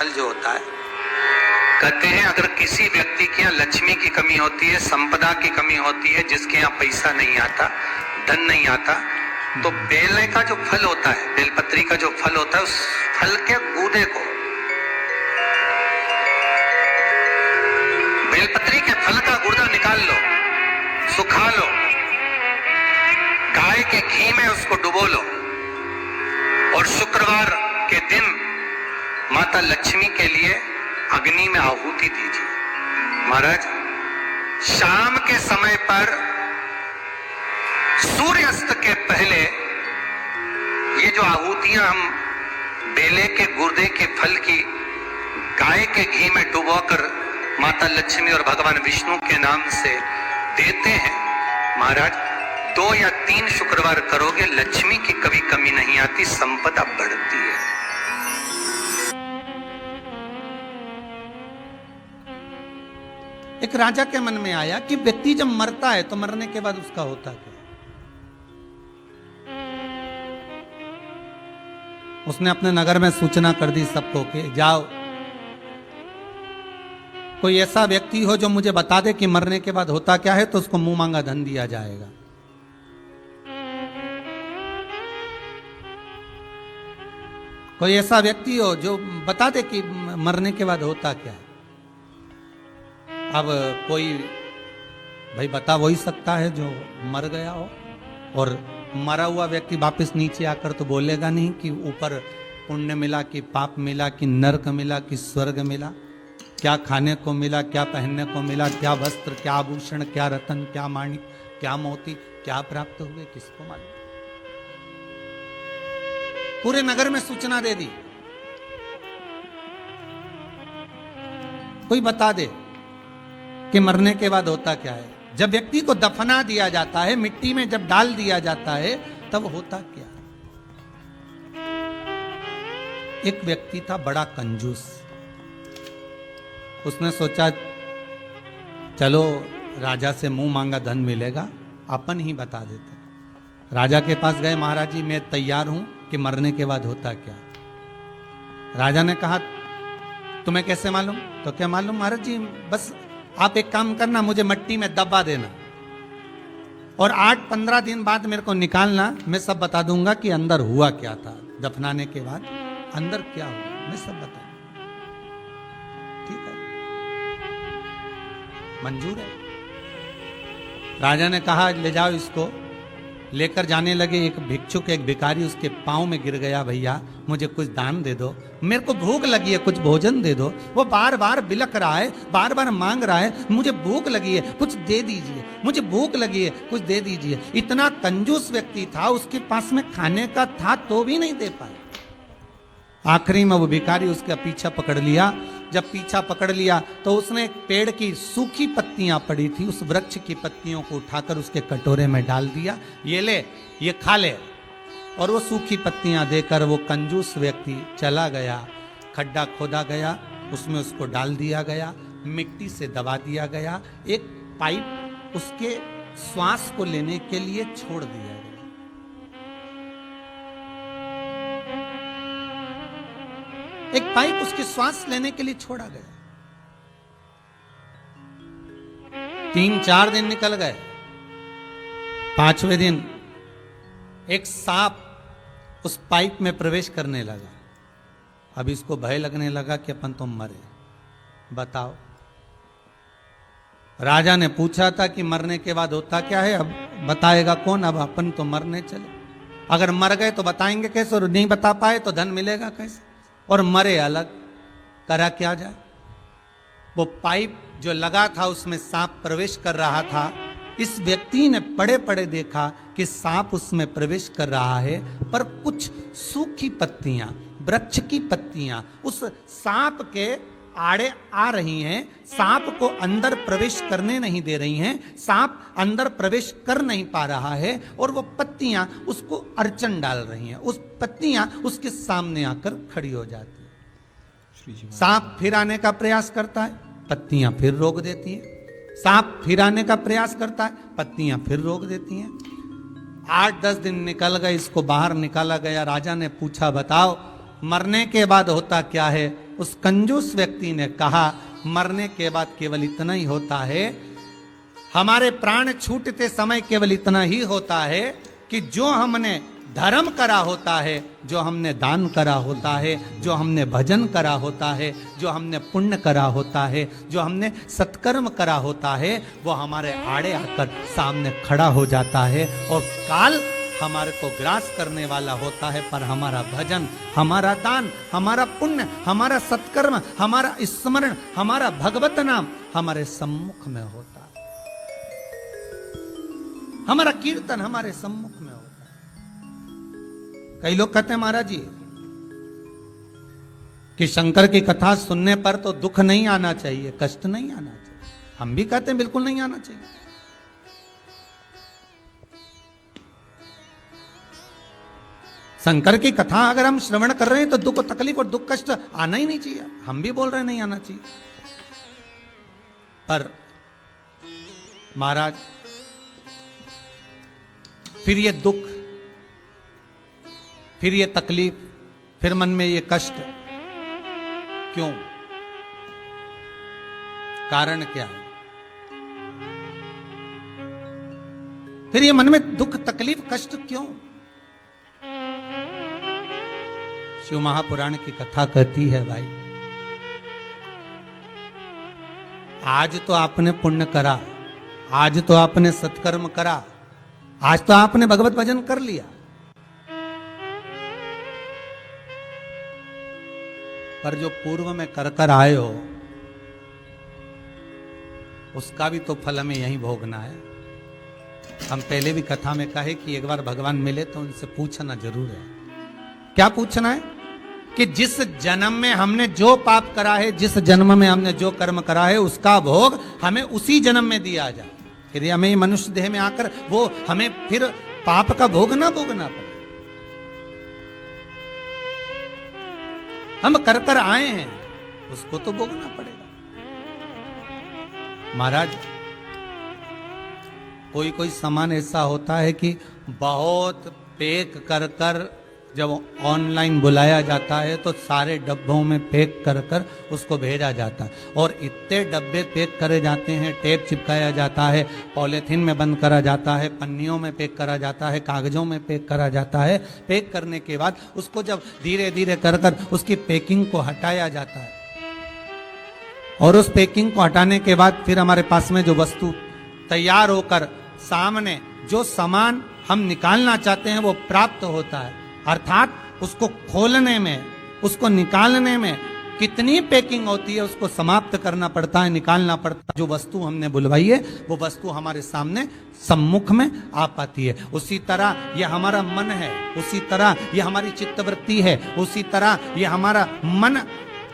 फल जो होता है, कहते हैं अगर किसी व्यक्ति के यहाँ लक्ष्मी की कमी होती है, संपदा की कमी होती है, जिसके यहाँ पैसा नहीं आता, धन नहीं आता, तो बेले का जो फल होता है, बेलपत्री का जो फल होता है, उस फल के गूदे को, बेलपत्री के फल का गूदा निकाल लो, सुखा लो, गाय के घी में उसको डुबो लो और शुक्रवार के दिन माता लक्ष्मी के लिए अग्नि में आहुति दीजिए। महाराज, शाम के समय पर सूर्यास्त के पहले ये जो आहुतियां हम बेले के गुर्दे के फल की गाय के घी में डुबोकर माता लक्ष्मी और भगवान विष्णु के नाम से देते हैं, महाराज 2 या 3 शुक्रवार करोगे, लक्ष्मी की कभी कमी नहीं आती, संपदा बढ़ती है। एक राजा के मन में आया कि व्यक्ति जब मरता है तो मरने के बाद उसका होता क्या? उसने अपने नगर में सूचना कर दी सबको कि जाओ, कोई ऐसा व्यक्ति हो जो मुझे बता दे कि मरने के बाद होता क्या है, तो उसको मुंह मांगा धन दिया जाएगा। कोई ऐसा व्यक्ति हो जो बता दे कि मरने के बाद होता क्या है। अब कोई भाई बता वही सकता है जो मर गया हो, और मरा हुआ व्यक्ति वापस नीचे आकर तो बोलेगा नहीं कि ऊपर पुण्य मिला कि पाप मिला कि नरक मिला कि स्वर्ग मिला, क्या खाने को मिला, क्या पहनने को मिला, क्या वस्त्र, क्या आभूषण, क्या रतन, क्या माणिक, क्या मोती, क्या प्राप्त हुए, किसको मालूम। पूरे नगर में सूचना दे दी, कोई बता दे कि मरने के बाद होता क्या है। जब व्यक्ति को दफना दिया जाता है, मिट्टी में जब डाल दिया जाता है, तब होता क्या है। एक व्यक्ति था बड़ा कंजूस, उसने सोचा चलो राजा से मुंह मांगा धन मिलेगा, अपन ही बता देते। राजा के पास गए, महाराज जी मैं तैयार हूं कि मरने के बाद होता क्या। राजा ने कहा तुम्हें कैसे मालूम? तो क्या मालूम महाराज जी, बस आप एक काम करना, मुझे मिट्टी में दबा देना और 8-15 दिन बाद मेरे को निकालना, मैं सब बता दूंगा कि अंदर हुआ क्या था, दफनाने के बाद अंदर क्या हुआ, मैं सब बता। ठीक है, मंजूर है। राजा ने कहा ले जाओ इसको। लेकर जाने लगे, एक भिक्षुक, एक भिखारी उसके पांव में गिर गया, भैया मुझे कुछ दान दे दो, मेरे को भूख लगी है, कुछ भोजन दे दो। वो बार बार बिलक रहा है, बार बार मांग रहा है, मुझे भूख लगी है, कुछ दे दीजिए, मुझे भूख लगी है, कुछ दे दीजिए। इतना कंजूस व्यक्ति था, उसके पास में खाने का था तो भी नहीं दे पाया। आखिरी में वो भिखारी उसका पीछा पकड़ लिया। जब पीछा पकड़ लिया तो उसने एक पेड़ की सूखी पत्तियां पड़ी थी, उस वृक्ष की पत्तियों को उठाकर उसके कटोरे में डाल दिया, ये ले, ये खा ले। और वो सूखी पत्तियां देकर वो कंजूस व्यक्ति चला गया। खड्डा खोदा गया, उसमें उसको डाल दिया गया, मिट्टी से दबा दिया गया, एक पाइप उसके श्वास को लेने के लिए छोड़ दिया गया। एक पाइप उसके श्वास लेने के लिए छोड़ा गया। 3-4 दिन निकल गए। 5वें दिन एक सांप उस पाइप में प्रवेश करने लगा। अब इसको भय लगने लगा कि अपन तो मरे। बताओ, राजा ने पूछा था कि मरने के बाद होता क्या है, अब बताएगा कौन। अब अपन तो मरने चले, अगर मर गए तो बताएंगे कैसे, और नहीं बता पाए तो धन मिलेगा कैसे, और मरे अलग, करा क्या जाए। वो पाइप जो लगा था उसमें सांप प्रवेश कर रहा था। इस व्यक्ति ने पड़े पड़े देखा कि सांप उसमें प्रवेश कर रहा है, पर कुछ सूखी पत्तियां, वृक्ष की पत्तियां उस सांप के आड़े आ रही हैं, सांप को अंदर प्रवेश करने नहीं दे रही हैं, सांप अंदर प्रवेश कर नहीं पा रहा है, और वो पत्तियां उसको अड़चन डाल रही हैं। उस पत्तियां उसके सामने आकर खड़ी हो जाती है। सांप फिर आने का प्रयास करता है, पत्तियां फिर रोक देती हैं। सांप फिर आने का प्रयास करता है, पत्तियां फिर रोक देती हैं। 8-10 दिन निकल गए, इसको बाहर निकाला गया। राजा ने पूछा बताओ मरने के बाद होता क्या है। उस कंजूस व्यक्ति ने कहा मरने के बाद केवल इतना ही होता है, हमारे प्राण छूटते समय केवल इतना ही होता है कि जो हमने धर्म करा होता है, जो हमने दान करा होता है, जो हमने भजन करा होता है, जो हमने पुण्य करा होता है, जो हमने सत्कर्म करा होता है, वो हमारे आड़े आकर सामने खड़ा हो जाता है और काल हमारे को ग्रास करने वाला होता है। पर हमारा भजन, हमारा दान, हमारा पुण्य, हमारा सत्कर्म, हमारा स्मरण, हमारा भगवत नाम हमारे सम्मुख में होता है, हमारा कीर्तन हमारे सम्मुख में होता है। कई लोग कहते हैं महाराज जी कि शंकर की कथा सुनने पर तो दुख नहीं आना चाहिए, कष्ट नहीं आना चाहिए। हम भी कहते हैं बिल्कुल नहीं आना चाहिए। शंकर की कथा अगर हम श्रवण कर रहे हैं तो दुख तकलीफ और दुख कष्ट आना ही नहीं चाहिए। हम भी बोल रहे हैं नहीं आना चाहिए। पर महाराज फिर ये दुख, फिर ये तकलीफ, फिर मन में ये कष्ट क्यों? कारण क्या है? फिर ये मन में दुख तकलीफ कष्ट क्यों? शिव महापुराण की कथा कहती है भाई, आज तो आपने पुण्य करा, आज तो आपने सत्कर्म करा, आज तो आपने भगवत भजन कर लिया, पर जो पूर्व में कर कर आए हो उसका भी तो फल हमें यहीं भोगना है। हम पहले भी कथा में कहे कि एक बार भगवान मिले तो उनसे पूछना जरूर है। क्या पूछना है? कि जिस जन्म में हमने जो पाप करा है, जिस जन्म में हमने जो कर्म करा है, उसका भोग हमें उसी जन्म में दिया जाए। फिर हमें मनुष्य देह में आकर वो हमें फिर पाप का भोग ना भोगना पड़े। हम कर कर आए हैं, उसको तो भोगना पड़ेगा। महाराज कोई कोई सामान ऐसा होता है कि बहुत पैक कर कर जब ऑनलाइन बुलाया जाता है तो सारे डब्बों में पैक कर कर उसको भेजा जाता है, और इतने डब्बे पैक करे जाते हैं, टेप चिपकाया जाता है, पॉलीथीन में बंद करा जाता है, पन्नियों में पैक करा जाता है, कागजों में पैक करा जाता है। पैक करने के बाद उसको जब धीरे धीरे कर कर उसकी पैकिंग को हटाया जाता है, और उस पैकिंग को हटाने के बाद फिर हमारे पास में जो वस्तु तैयार होकर सामने जो सामान हम निकालना चाहते हैं वो प्राप्त होता है। अर्थात उसको खोलने में, उसको निकालने में कितनी पैकिंग होती है, उसको समाप्त करना पड़ता है, निकालना पड़ता है। जो वस्तु हमने बुलवाई है वो वस्तु हमारे सामने सम्मुख में आ पाती है। उसी तरह ये हमारा मन है, उसी तरह ये हमारी चित्तवृत्ति है, उसी तरह ये हमारा मन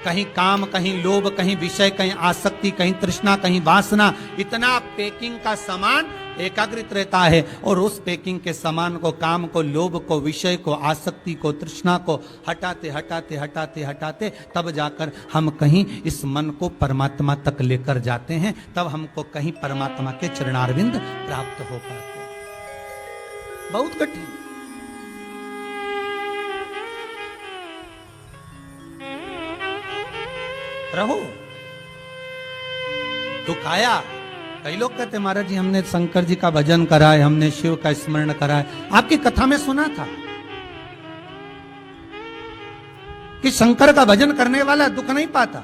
कहीं काम, कहीं लोभ, कहीं विषय, कहीं आसक्ति, कहीं तृष्णा, कहीं वासना, इतना पैकिंग का सामान एकाग्रित रहता है। और उस पैकिंग के सामान को, काम को, लोभ को, विषय को, आसक्ति को, तृष्णा को हटाते हटाते हटाते हटाते तब जाकर हम कहीं इस मन को परमात्मा तक लेकर जाते हैं, तब हमको कहीं परमात्मा के चरणारविंद प्राप्त हो पाते हैं। बहुत कठिन। रहो, दुख आया। कई लोग कहते महाराज जी हमने शंकर जी का भजन करा है, हमने शिव का स्मरण करा है। आपकी कथा में सुना था कि शंकर का भजन करने वाला दुख नहीं पाता,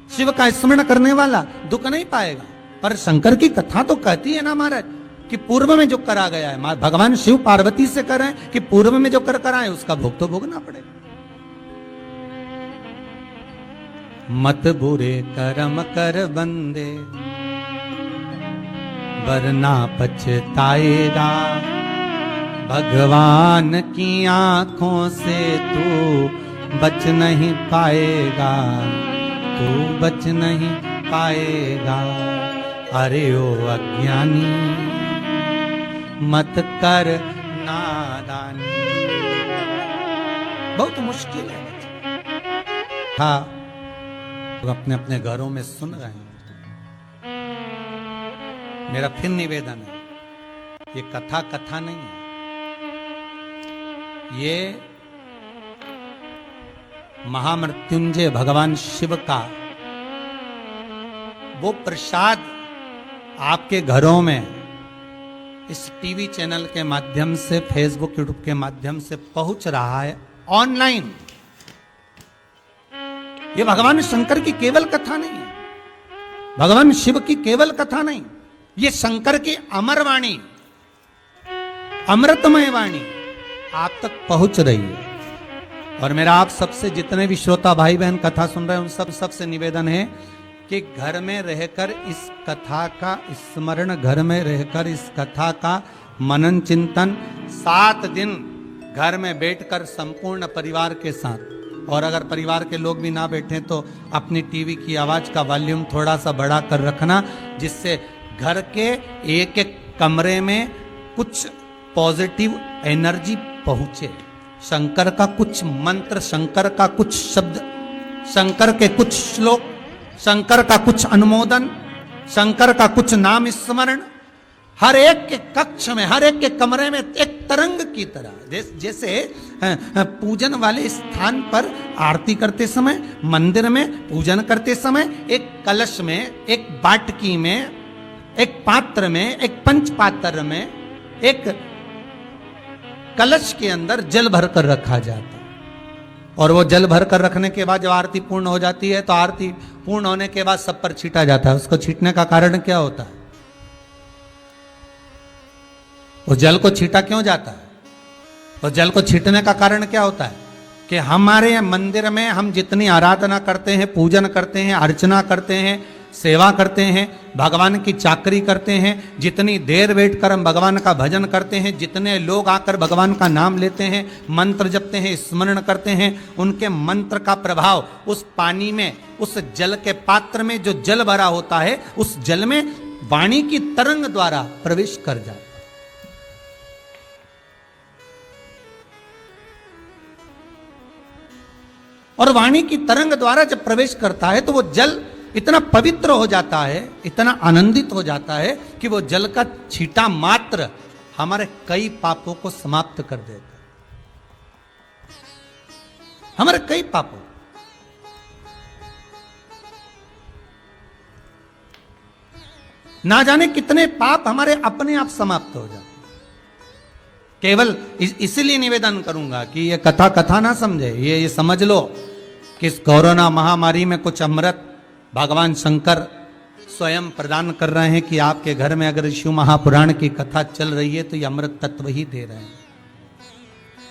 शिव का स्मरण करने वाला दुख नहीं पाएगा। पर शंकर की कथा तो कहती है ना महाराज कि पूर्व में जो करा गया है, भगवान शिव पार्वती से कर रहे हैं कि पूर्व में जो कर करा है उसका भोग तो भोगना पड़ेगा। मत बुरे कर्म कर बंदे वरना पछताएगा, भगवान की आंखों से तू बच नहीं पाएगा, तू बच नहीं पाएगा। अरे ओ अज्ञानी मत कर नादानी। बहुत मुश्किल है। हाँ, अपने अपने घरों में सुन रहे हैं। मेरा फिर निवेदन है, ये कथा नहीं है, ये महामृत्युंजय भगवान शिव का वो प्रसाद आपके घरों में इस टीवी चैनल के माध्यम से, फेसबुक यूट्यूब के माध्यम से पहुंच रहा है ऑनलाइन। ये भगवान शंकर की केवल कथा नहीं है, भगवान शिव की केवल कथा नहीं, ये शंकर की अमर वाणी, अमृतमय वाणी आप तक पहुंच रही है। और मेरा आप सबसे, जितने भी श्रोता भाई बहन कथा सुन रहे हैं, उन सबसे निवेदन है कि घर में रहकर इस कथा का स्मरण, घर में रहकर इस कथा का मनन चिंतन 7 दिन घर में बैठकर संपूर्ण परिवार के साथ, और अगर परिवार के लोग भी ना बैठे तो अपनी टीवी की आवाज का वॉल्यूम थोड़ा सा बढ़ा कर रखना, जिससे घर के एक एक कमरे में कुछ पॉजिटिव एनर्जी पहुंचे। शंकर का कुछ मंत्र, शंकर का कुछ शब्द, शंकर के कुछ श्लोक, शंकर का कुछ अनुमोदन, शंकर का कुछ नाम स्मरण हर एक के कक्ष में, हर एक के कमरे में एक तरंग की तरह, जैसे पूजन वाले स्थान पर आरती करते समय, मंदिर में पूजन करते समय एक कलश में, एक बाटकी में, एक पात्र में, एक पंच पात्र में, एक कलश के अंदर जल भरकर रखा जाता है। और वो जल भरकर रखने के बाद जब आरती पूर्ण हो जाती है तो आरती पूर्ण होने के बाद सब पर छीटा जाता है। उसको छीटने का कारण क्या होता है? उस जल को छीटा क्यों जाता है? उस जल को छीटने का कारण क्या होता है? कि हमारे मंदिर में हम जितनी आराधना करते हैं, पूजन करते हैं, अर्चना करते हैं, सेवा करते हैं, भगवान की चाकरी करते हैं, जितनी देर बैठकर हम भगवान का भजन करते हैं, जितने लोग आकर भगवान का नाम लेते हैं, मंत्र जपते हैं, स्मरण करते हैं, उनके मंत्र का प्रभाव उस पानी में, उस जल के पात्र में जो जल भरा होता है, उस जल में वाणी की तरंग द्वारा प्रवेश कर जाता है। और वाणी की तरंग द्वारा जब प्रवेश करता है तो वो जल इतना पवित्र हो जाता है, इतना आनंदित हो जाता है कि वो जल का छींटा मात्र हमारे कई पापों को समाप्त कर देता है। हमारे कई पापों, ना जाने कितने पाप हमारे अपने आप समाप्त हो जाते। केवल इसलिए निवेदन करूंगा कि ये कथा ना समझे, ये समझ लो कि इस कोरोना महामारी में कुछ अमृत भगवान शंकर स्वयं प्रदान कर रहे हैं कि आपके घर में अगर शिव महापुराण की कथा चल रही है तो ये अमृत तत्व ही दे रहे हैं।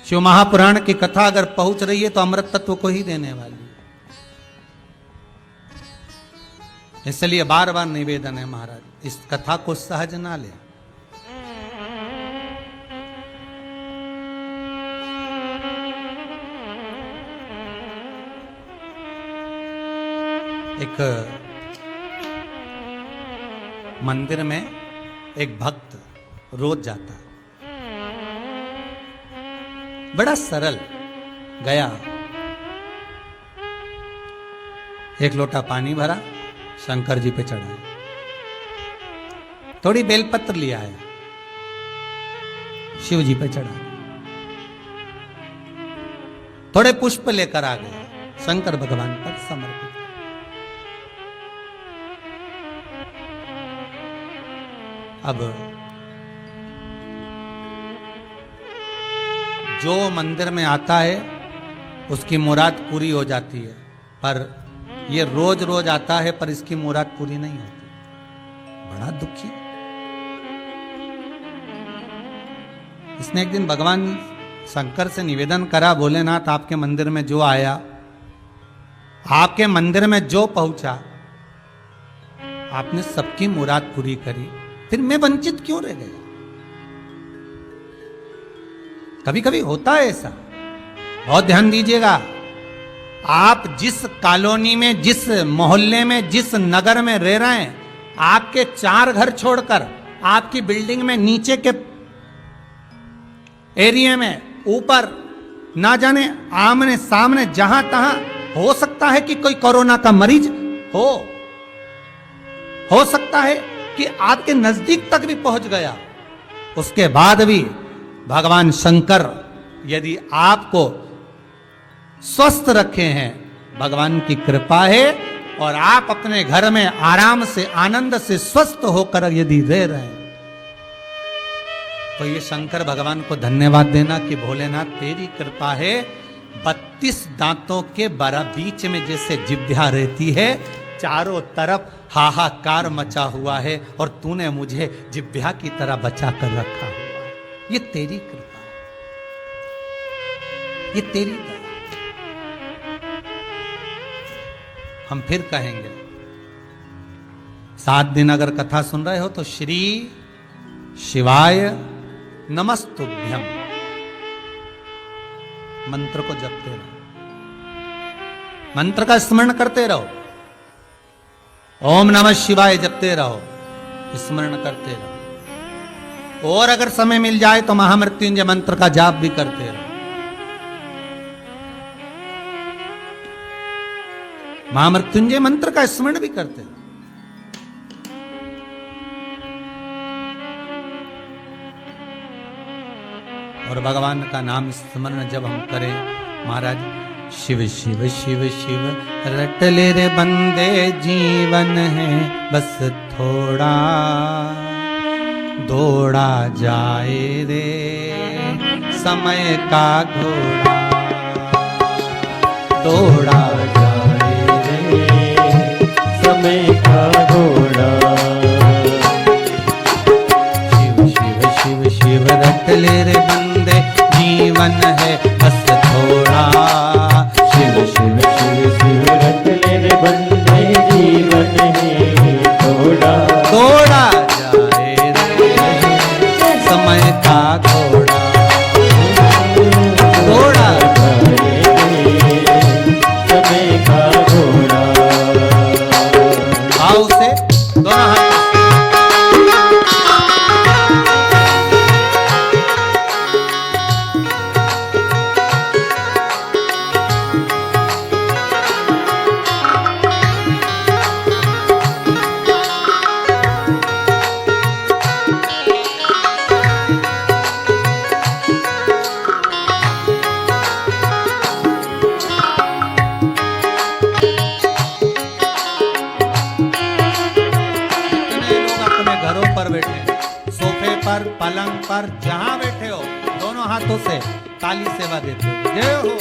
शिव महापुराण की कथा अगर पहुंच रही है तो अमृत तत्व को ही देने वाली है। इसलिए बार बार निवेदन है महाराज, इस कथा को सहज ना ले। एक मंदिर में एक भक्त रोज जाता है, बड़ा सरल गया, एक लोटा पानी भरा, शंकर जी पे चढ़ाया, थोड़ी बेलपत्र लिया है, शिव जी पे चढ़ा, थोड़े पुष्प लेकर आ गए, शंकर भगवान पर समर्पित। अब जो मंदिर में आता है उसकी मुराद पूरी हो जाती है, पर ये रोज रोज आता है पर इसकी मुराद पूरी नहीं होती। बड़ा दुखी। इसने एक दिन भगवान शंकर से निवेदन करा, भोलेनाथ आपके मंदिर में जो आया, आपके मंदिर में जो पहुंचा, आपने सबकी मुराद पूरी करी, फिर मैं वंचित क्यों रह गया? कभी कभी होता है ऐसा, बहुत ध्यान दीजिएगा। आप जिस कॉलोनी में, जिस मोहल्ले में, जिस नगर में रह रहे हैं, आपके 4 घर छोड़कर आपकी बिल्डिंग में नीचे के एरिया में, ऊपर, ना जाने आमने सामने जहां तहां हो सकता है कि कोई कोरोना का मरीज हो सकता है कि आपके नजदीक तक भी पहुंच गया। उसके बाद भी भगवान शंकर यदि आपको स्वस्थ रखे हैं, भगवान की कृपा है। और आप अपने घर में आराम से आनंद से स्वस्थ होकर यदि रह रहे हैं तो ये शंकर भगवान को धन्यवाद देना कि भोलेनाथ तेरी कृपा है। 32 दांतों के बीच में जैसे जिह्वा रहती है, चारों तरफ हाहाकार मचा हुआ है और तूने मुझे जिह्वा की तरह बचा कर रखा हुआ है। ये तेरी कृपा है, ये तेरी दया। हम फिर कहेंगे 7 दिन अगर कथा सुन रहे हो तो श्री शिवाय नमस्तुभ्यम मंत्र को जपते रहो, मंत्र का स्मरण करते रहो, ओम नमः शिवाय जपते रहो, स्मरण करते रहो। और अगर समय मिल जाए तो महामृत्युंजय मंत्र का जाप भी करते रहो। महामृत्युंजय मंत्र का स्मरण भी करते रहो। और भगवान का नाम स्मरण जब हम करें, महाराज शिव शिव शिव शिव रट ले रे बंदे, जीवन है बस थोड़ा, दौड़ा जाए रे समय का घोड़ा, दौड़ा जाए रे समय का घोड़ा। शिव शिव शिव शिव रट ले रे बंदे, जीवन है बस थोड़ा, शिव शिव शिव शिव रट ले रे बंदे, जीवन है थोड़ा, दौड़ा जाए रे समय का घोड़ा, दौड़ा जाए रे समय का घोड़ा। भाव से दोनों हाथ पलंग पर जहां बैठे हो, दोनों हाथों से ताली सेवा देते हो, जय हो।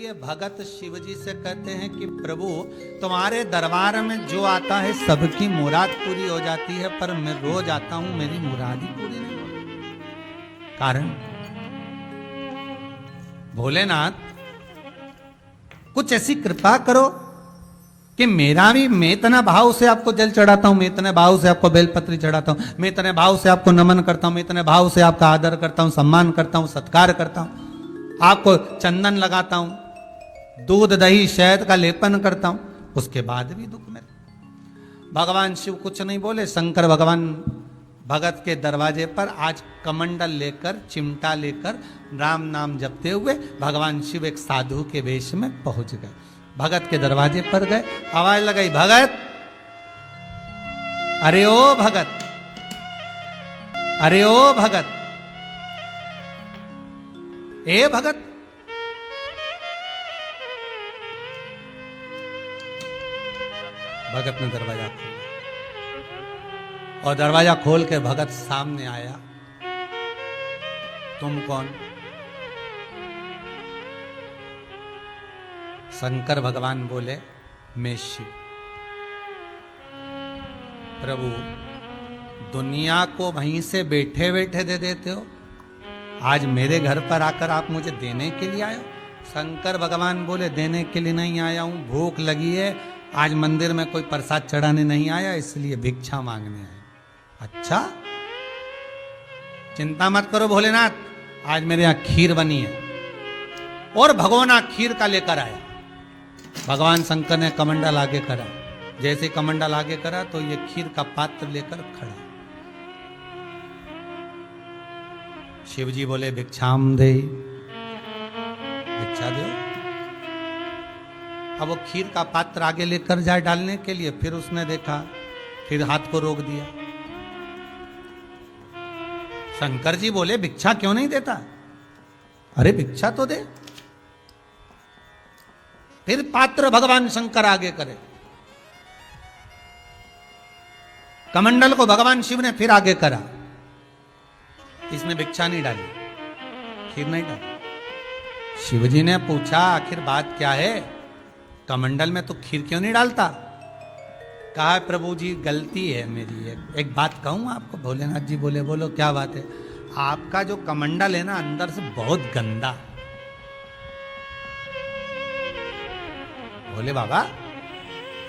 ये भगत शिव जी से कहते हैं कि प्रभु तुम्हारे दरबार में जो आता है सबकी मुराद पूरी हो जाती है, पर मैं रोज आता हूं मेरी मुराद ही पूरी नहीं होती। कारण भोलेनाथ कुछ ऐसी कृपा करो कि मेरा भी, मैं इतना भाव से आपको जल चढ़ाता हूं, मैं इतने भाव से आपको बेलपत्री चढ़ाता हूं, मैं इतने भाव से आपको नमन करता हूं, मैं इतने भाव से आपका आदर करता हूं, सम्मान करता हूं, सत्कार करता हूं, आपको चंदन लगाता हूं, दूध दही शहद का लेपन करता हूं, उसके बाद भी दुख में। भगवान शिव कुछ नहीं बोले। शंकर भगवान भगत के दरवाजे पर आज कमंडल लेकर, चिमटा लेकर, राम नाम जपते हुए भगवान शिव एक साधु के वेश में पहुंच गए। भगत के दरवाजे पर गए, आवाज लगाई, भगत, अरे ओ भगत, अरे ओ भगत, ए भगत। भगत ने दरवाजा खोला और दरवाजा खोल के भगत सामने आया। तुम कौन? शंकर भगवान बोले, मैं शिव। प्रभु दुनिया को वहीं से बैठे बैठे दे देते हो, आज मेरे घर पर आकर आप मुझे देने के लिए आए हो? शंकर भगवान बोले, देने के लिए नहीं आया हूं, भूख लगी है, आज मंदिर में कोई प्रसाद चढ़ाने नहीं आया, इसलिए भिक्षा मांगने आया। अच्छा, चिंता मत करो भोलेनाथ, आज मेरे यहां खीर बनी है और भगोना खीर का लेकर आया। भगवान शंकर ने कमंडल आगे करा, जैसे कमंडल आगे करा तो ये खीर का पात्र लेकर खड़ा। शिव जी बोले, भिक्षाम दे, भिक्षा दो। अब वो खीर का पात्र आगे लेकर जाए डालने के लिए, फिर उसने देखा, फिर हाथ को रोक दिया। शंकर जी बोले, भिक्षा क्यों नहीं देता? अरे भिक्षा तो दे। फिर पात्र भगवान शंकर आगे करे, कमंडल को भगवान शिव ने फिर आगे करा। इसने भिक्षा नहीं डाली, खीर नहीं डाली। शिवजी ने पूछा, आखिर बात क्या है? कमंडल में तो खीर क्यों नहीं डालता? कहा, प्रभु जी गलती है मेरी, एक बात कहूं आपको। भोलेनाथ जी बोले, बोलो क्या बात है? आपका जो कमंडल है ना, अंदर से बहुत गंदा। बोले, बाबा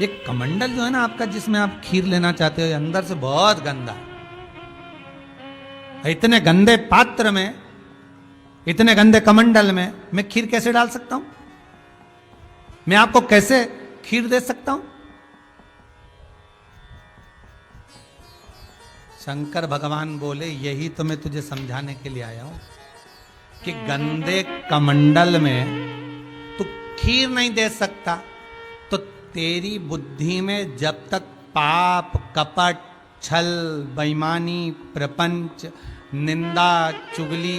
ये कमंडल जो है ना आपका, जिसमें आप खीर लेना चाहते हो, अंदर से बहुत गंदा। इतने गंदे पात्र में, इतने गंदे कमंडल में मैं खीर कैसे डाल सकता हूं? मैं आपको कैसे खीर दे सकता हूं? शंकर भगवान बोले, यही तो मैं तुझे समझाने के लिए आया हूं कि गंदे कमंडल में तू खीर नहीं दे सकता, तो तेरी बुद्धि में जब तक पाप, कपट, छल, बेईमानी, प्रपंच, निंदा, चुगली,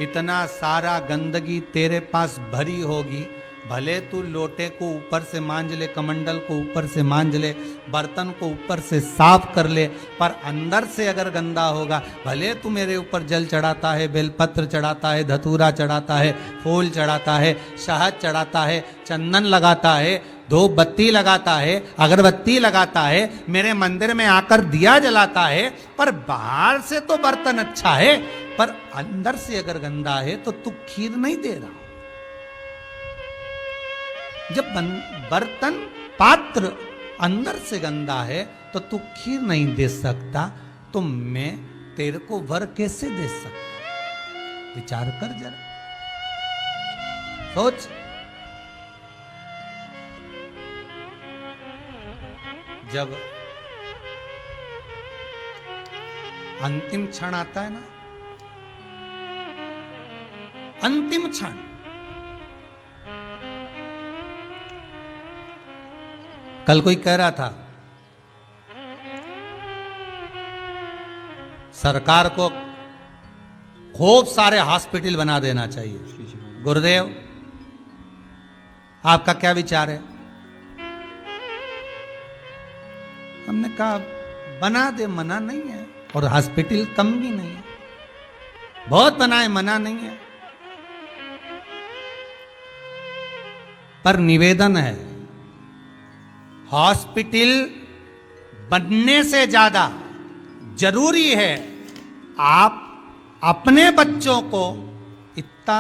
इतना सारा गंदगी तेरे पास भरी होगी, भले तू लोटे को ऊपर से मांज ले, कमंडल को ऊपर से मांज ले, बर्तन को ऊपर से साफ कर ले, पर अंदर से अगर गंदा होगा, भले तू मेरे ऊपर जल चढ़ाता है, बेलपत्र चढ़ाता है, धतूरा चढ़ाता है, फूल चढ़ाता है, शहद चढ़ाता है, चंदन लगाता है, धूप बत्ती लगाता है, अगरबत्ती लगाता है, मेरे मंदिर में आकर दिया जलाता है, पर बाहर से तो बर्तन अच्छा है, पर अंदर से अगर गंदा है तो तू खीर नहीं दे रहा। जब बर्तन, पात्र अंदर से गंदा है तो तू खीर नहीं दे सकता, तो मैं तेरे को वर कैसे दे सकता? विचार कर जरा, सोच। जब अंतिम क्षण आता है ना, अंतिम क्षण, कल कोई कह रहा था सरकार को खूब सारे हॉस्पिटल बना देना चाहिए। गुरुदेव, आपका क्या विचार है? हमने कहा बना दे, मना नहीं है, और हॉस्पिटल कम भी नहीं है, बहुत बनाए, मना नहीं है। पर निवेदन है, हॉस्पिटल बनने से ज्यादा जरूरी है आप अपने बच्चों को इतना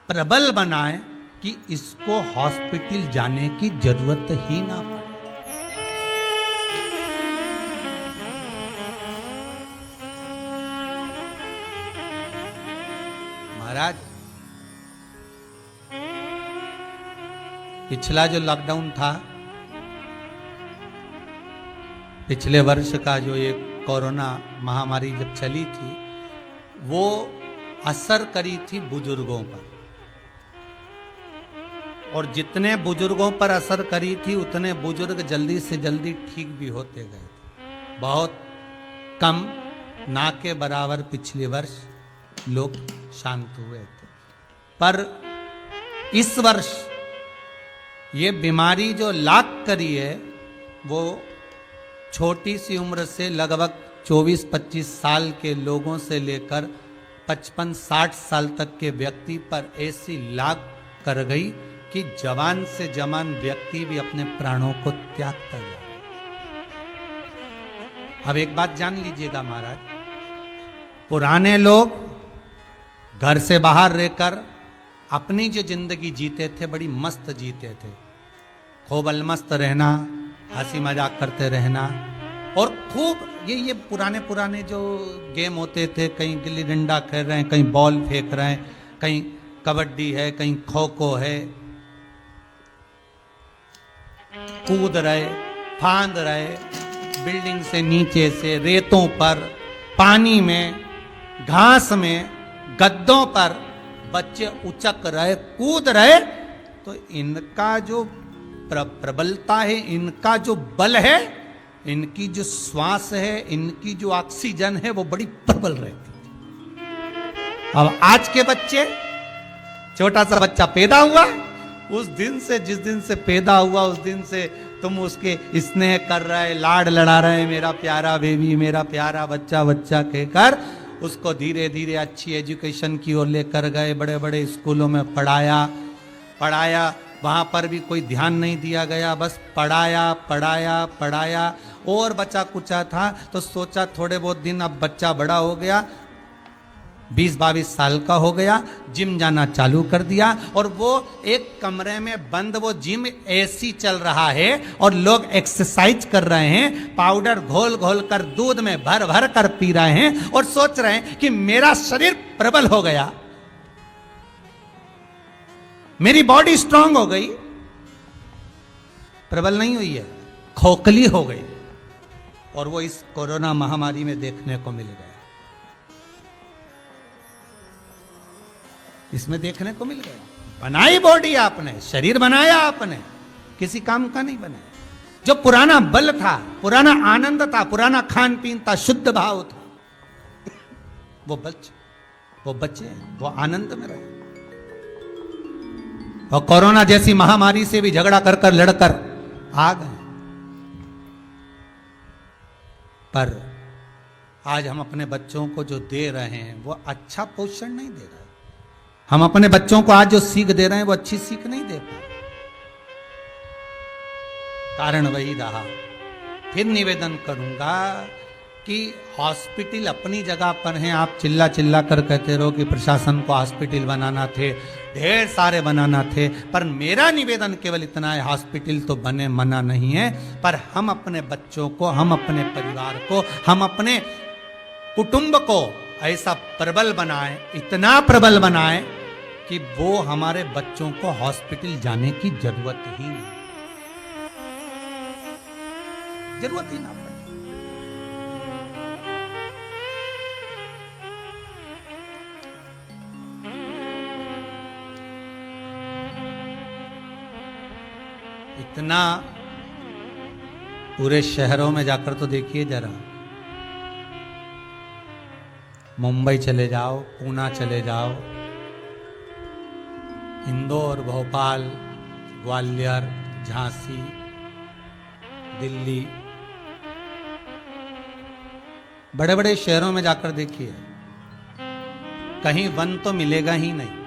प्रबल बनाएं कि इसको हॉस्पिटल जाने की जरूरत ही ना पड़े। महाराज, पिछला जो लॉकडाउन था, पिछले वर्ष का जो ये कोरोना महामारी जब चली थी, वो असर करी थी बुजुर्गों पर, और जितने बुजुर्गों पर असर करी थी उतने बुजुर्ग जल्दी से जल्दी ठीक भी होते गए थे। बहुत कम, ना के बराबर पिछले वर्ष लोग शांत हुए थे। पर इस वर्ष ये बीमारी जो लाग करी है, वो छोटी सी उम्र से लगभग 24-25 साल के लोगों से लेकर 55-60 साल तक के व्यक्ति पर ऐसी लाग कर गई कि जवान से जवान व्यक्ति भी अपने प्राणों को त्याग कर गया। अब एक बात जान लीजिएगा महाराज, पुराने लोग घर से बाहर रहकर अपनी जो जिंदगी जीते थे, बड़ी मस्त जीते थे। खूब अलमस्त रहना, हंसी मजाक करते रहना, और खूब ये पुराने जो गेम होते थे, कहीं गिल्ली डंडा खेल रहे हैं, कहीं बॉल फेंक रहे हैं, कहीं कबड्डी है, कहीं खो खो है, कूद रहे, फांद रहे, बिल्डिंग से नीचे से, रेतों पर, पानी में, घास में, गद्दों पर बच्चे उचक रहे, कूद रहे। तो इनका जो प्रबलता है, इनका जो बल है, इनकी जो श्वास है, इनकी जो ऑक्सीजन है, वो बड़ी प्रबल रहती है। अब आज के बच्चे, छोटा सा बच्चा पैदा हुआ, उस दिन से, जिस दिन से पैदा हुआ, उस दिन से तुम उसके स्नेह कर रहे, लाड लड़ा रहे, मेरा प्यारा बेबी, मेरा प्यारा बच्चा, बच्चा कहकर उसको धीरे धीरे अच्छी एजुकेशन की ओर लेकर गए, बड़े बड़े स्कूलों में पढ़ाया, वहां पर भी कोई ध्यान नहीं दिया गया, बस पढ़ाया। और बचा कुचा था तो सोचा थोड़े बहुत दिन, अब बच्चा बड़ा हो गया, 20-22 साल का हो गया, जिम जाना चालू कर दिया, और वो एक कमरे में बंद, वो जिम एसी चल रहा है और लोग एक्सरसाइज कर रहे हैं, पाउडर घोल घोल कर दूध में भर भर कर पी रहे हैं, और सोच रहे हैं कि मेरा शरीर प्रबल हो गया, मेरी बॉडी स्ट्रांग हो गई। प्रबल नहीं हुई है, खोखली हो गई। और वो इस कोरोना महामारी में देखने को मिल गया, इसमें देखने को मिल गया। बनाई बॉडी आपने, शरीर बनाया आपने, किसी काम का नहीं बनाया। जो पुराना बल था, पुराना आनंद था, पुराना खान पीन था, शुद्ध भाव था, वो बच्चे वो आनंद में रहे। और कोरोना जैसी महामारी से भी झगड़ा कर लड़कर आ गए। पर आज हम अपने बच्चों को जो दे रहे हैं, वो अच्छा पोषण नहीं दे रहे। हम अपने बच्चों को आज जो सीख दे रहे हैं, वो अच्छी सीख नहीं दे पा रहे। कारण वही रहा। फिर निवेदन करूंगा कि हॉस्पिटल अपनी जगह पर हैं। आप चिल्ला चिल्ला कर कहते रहो कि प्रशासन को हॉस्पिटल बनाना थे, ढेर सारे बनाना थे, पर मेरा निवेदन केवल इतना है, हॉस्पिटल तो बने, मना नहीं है, पर हम अपने बच्चों को, हम अपने परिवार को, हम अपने कुटुंब को ऐसा प्रबल बनाएं, इतना प्रबल बनाएं कि वो हमारे बच्चों को हॉस्पिटल जाने की जरूरत ही नहीं, जरूरत ही ना पड़े। इतना पूरे शहरों में जाकर तो देखिए जरा, मुंबई चले जाओ, पूना चले जाओ, इंदौर, भोपाल, ग्वालियर, झांसी, दिल्ली, बड़े बड़े शहरों में जाकर देखिए, कहीं वन तो मिलेगा ही नहीं।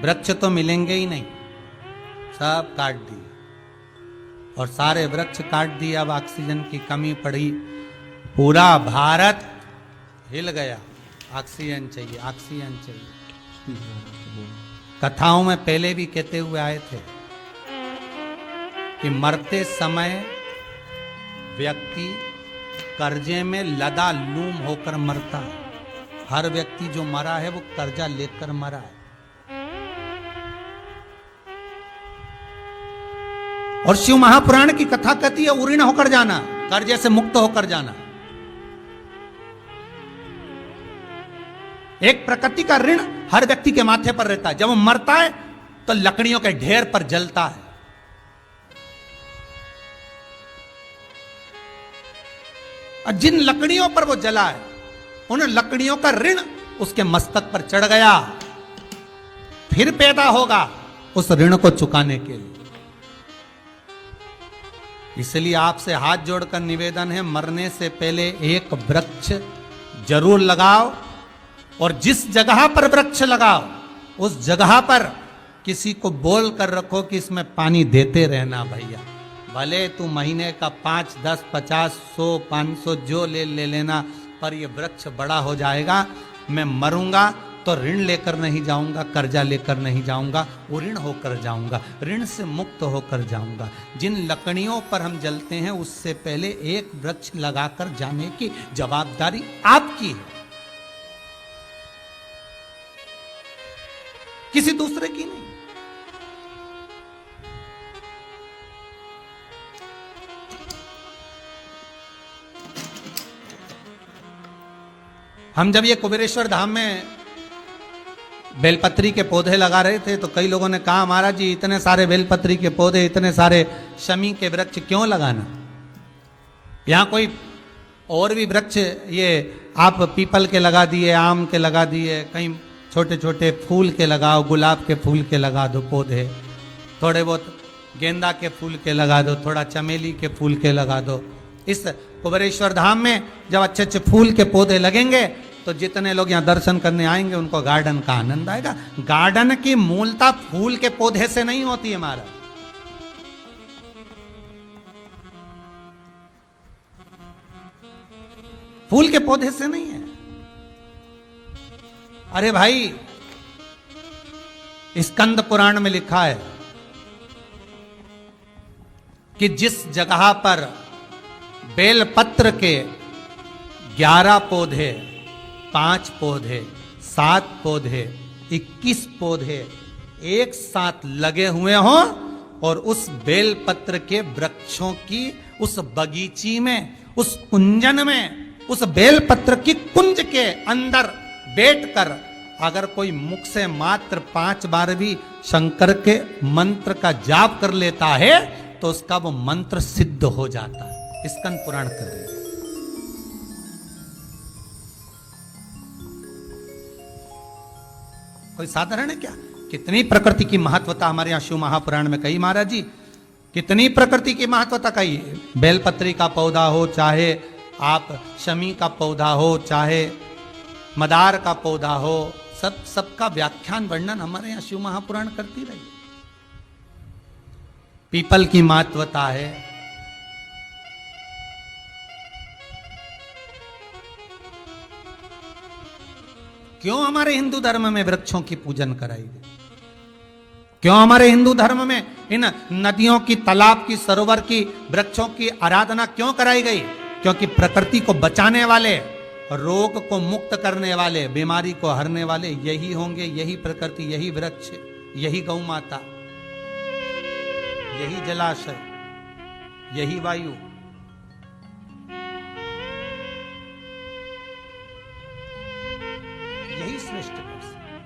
वृक्ष तो मिलेंगे ही नहीं, सब काट दिए और सारे वृक्ष काट दिए। अब ऑक्सीजन की कमी पड़ी, पूरा भारत हिल गया। ऑक्सीजन चाहिए, ऑक्सीजन चाहिए। कथाओं में पहले भी कहते हुए आए थे कि मरते समय व्यक्ति कर्जे में लदा लूम होकर मरता है। हर व्यक्ति जो मरा है वो कर्जा लेकर मरा है। और शिव महापुराण की कथा कहती है उऋण होकर जाना, कर्जे से मुक्त होकर जाना। एक प्रकृति का ऋण हर व्यक्ति के माथे पर रहता है। जब वो मरता है तो लकड़ियों के ढेर पर जलता है। और जिन लकड़ियों पर वो जला है उन लकड़ियों का ऋण उसके मस्तक पर चढ़ गया, फिर पैदा होगा उस ऋण को चुकाने के लिए। इसलिए आपसे हाथ जोड़कर निवेदन है, मरने से पहले एक वृक्ष जरूर लगाओ, और जिस जगह पर वृक्ष लगाओ उस जगह पर किसी को बोल कर रखो कि इसमें पानी देते रहना भैया। भले तू महीने का 5, 10, 50, 100, 500 जो ले लेना, पर ये वृक्ष बड़ा हो जाएगा। मैं मरूंगा तो ऋण लेकर नहीं जाऊंगा, कर्जा लेकर नहीं जाऊंगा, ऋण होकर जाऊंगा, ऋण से मुक्त होकर जाऊंगा। जिन लकड़ियों पर हम जलते हैं उससे पहले एक वृक्ष लगाकर जाने की जवाबदारी आपकी है, किसी दूसरे की नहीं। हम जब ये कुबेरेश्वर धाम में बेलपत्री के पौधे लगा रहे थे तो कई लोगों ने कहा महाराज जी इतने सारे बेलपत्री के पौधे, इतने सारे शमी के वृक्ष क्यों लगाना, यहां कोई और भी वृक्ष, ये आप पीपल के लगा दिए, आम के लगा दिए, कहीं छोटे छोटे फूल के लगाओ, गुलाब के फूल के लगा दो पौधे, थोड़े बहुत गेंदा के फूल के लगा दो, थोड़ा चमेली के फूल के लगा दो। इस कुबेरेश्वर धाम में जब अच्छे अच्छे फूल के पौधे लगेंगे तो जितने लोग यहाँ दर्शन करने आएंगे उनको गार्डन का आनंद आएगा। गार्डन की मूलता फूल के पौधे से नहीं होती है हमारा। फूल के पौधे से नहीं है। अरे भाई, स्कंद पुराण में लिखा है कि जिस जगह पर बेलपत्र के 11 पौधे, 5 पौधे, 7 पौधे, 21 पौधे एक साथ लगे हुए हों और उस बेलपत्र के वृक्षों की उस बगीची में, उस कुंजन में, उस बेलपत्र की कुंज के अंदर बैठकर अगर कोई मुख से मात्र 5 बार भी शंकर के मंत्र का जाप कर लेता है तो उसका वो मंत्र सिद्ध हो जाता है। स्कंद पुराण कर रहे हैं। कोई साधारण है क्या? कितनी प्रकृति की महत्वता हमारे यहां शिव महापुराण में कही महाराज जी, कितनी प्रकृति की महत्वता कही। बेलपत्री का पौधा हो, चाहे आप शमी का पौधा हो, चाहे मदार का पौधा हो, सबका व्याख्यान वर्णन हमारे यहां शिव महापुराण करती रही। पीपल की महत्वता है, क्यों हमारे हिंदू धर्म में वृक्षों की पूजन कराई गई? क्यों हमारे हिंदू धर्म में इन नदियों की, तालाब की, सरोवर की, वृक्षों की आराधना क्यों कराई गई? क्योंकि प्रकृति को बचाने वाले, रोग को मुक्त करने वाले, बीमारी को हरने वाले यही होंगे, यही प्रकृति, यही वृक्ष, यही गौ माता, यही जलाशय, यही वायु। यही श्रेष्ठ कर सकते।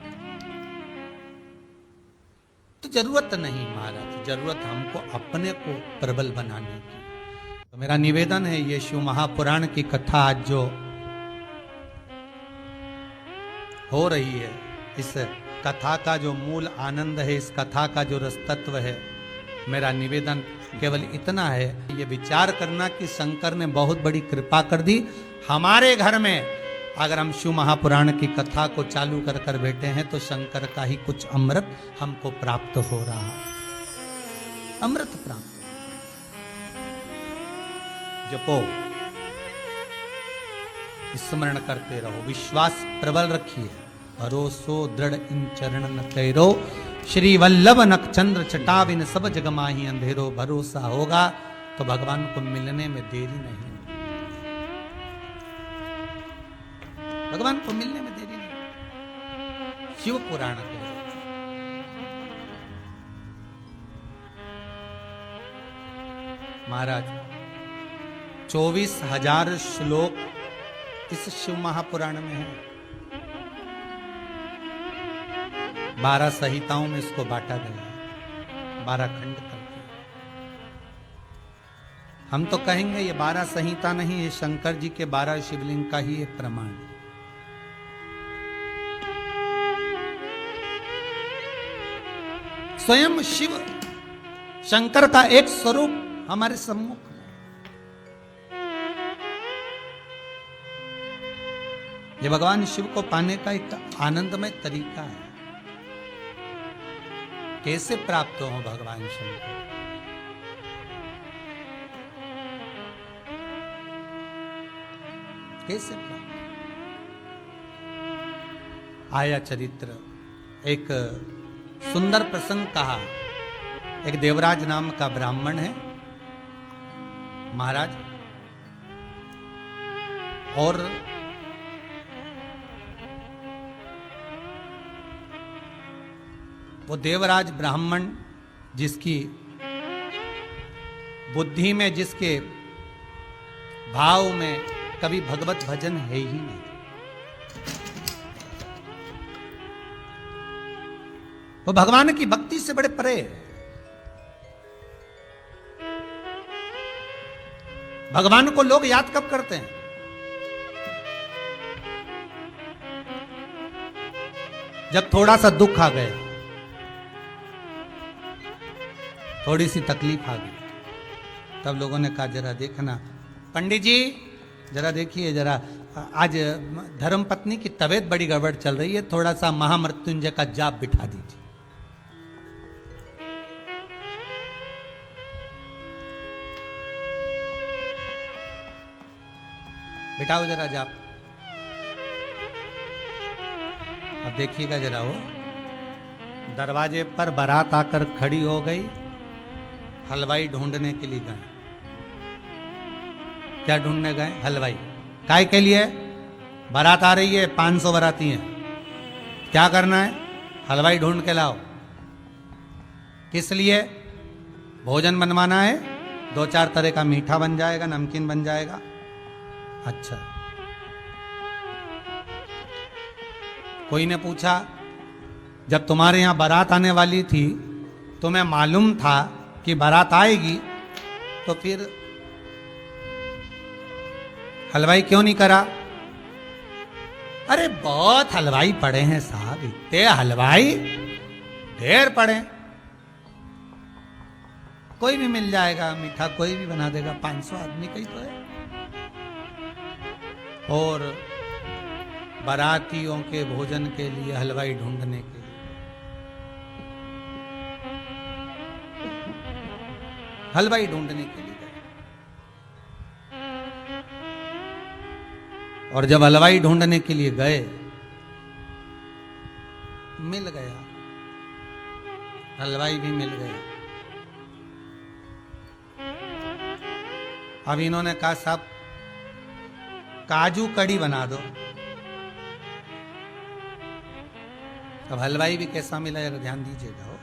तो जरूरत नहीं महाराज, जरूरत हमको अपने को प्रबल बनाने की। तो मेरा निवेदन है, ये शिव महापुराण की कथा आज जो हो रही है, इस कथा का जो मूल आनंद है, इस कथा का जो रसतत्व है, मेरा निवेदन केवल इतना है, ये विचार करना कि शंकर ने बहुत बड़ी कृपा कर दी। हमारे घर में अगर हम शिव महापुराण की कथा को चालू कर कर बैठे हैं तो शंकर का ही कुछ अमृत हमको प्राप्त हो रहा है, अमृत प्राप्त। जपो, स्मरण करते रहो, विश्वास प्रबल रखिए, भरोसो दृढ़ इन चरणन कैरो, श्री वल्लभ नखचंद्र चटाविन सब जग माही अंधेरो। भरोसा होगा तो भगवान को मिलने में देरी नहीं, भगवान को मिलने में देरी नहीं। शिव पुराण के महाराज 24,000 श्लोक इस शिव महापुराण में है। 12 संहिताओं में इसको बांटा गया है, 12 खंड करके। हम तो कहेंगे ये 12 संहिता नहीं, ये शंकर जी के 12 शिवलिंग का ही एक प्रमाण है। स्वयं शिव शंकर का एक स्वरूप हमारे सम्मुख है। ये भगवान शिव को पाने का एक आनंदमय तरीका है। कैसे प्राप्त हो भगवान शंकर? कैसे प्राप्त? आया चरित्र, एक सुंदर प्रसंग कहा। एक देवराज नाम का ब्राह्मण है महाराज, और वो देवराज ब्राह्मण जिसकी बुद्धि में, जिसके भाव में कभी भगवत भजन है ही नहीं। वो भगवान की भक्ति से बड़े परे है। भगवान को लोग याद कब करते हैं? जब थोड़ा सा दुख आ गया, थोड़ी सी तकलीफ आ गई, तब लोगों ने कहा जरा देखना पंडित जी, जरा देखिए, जरा आज धर्म पत्नी की तबीयत बड़ी गड़बड़ चल रही है, थोड़ा सा महामृत्युंजय का जाप बिठा दीजिए। बिठाओ जरा जाप। अब देखिएगा जरा, वो दरवाजे पर बारात आकर खड़ी हो गई। हलवाई ढूंढने के लिए गए। क्या ढूंढने गए? हलवाई। काय के लिए? बारात आ रही है, 500 बाराती हैं, क्या करना है? हलवाई ढूंढ के लाओ। किस लिए? भोजन बनवाना है, 2-4 तरह का मीठा बन जाएगा, नमकीन बन जाएगा। अच्छा। कोई ने पूछा, जब तुम्हारे यहां बारात आने वाली थी, तुम्हें मालूम था कि बारात आएगी, तो फिर हलवाई क्यों नहीं करा? अरे बहुत हलवाई पड़े हैं साहब, इतने हलवाई ढेर पड़े, कोई भी मिल जाएगा, मीठा कोई भी बना देगा, 500 आदमी का ही तो है। और बारातियों के भोजन के लिए हलवाई ढूंढने के लिए हलवाई ढूंढने के लिए गए। और जब हलवाई ढूंढने के लिए गए, मिल गया, हलवाई भी मिल गया। अब इन्होंने कहा साहब काजू कड़ी बना दो। अब हलवाई भी कैसा मिला यार, ध्यान दीजिएगा। हो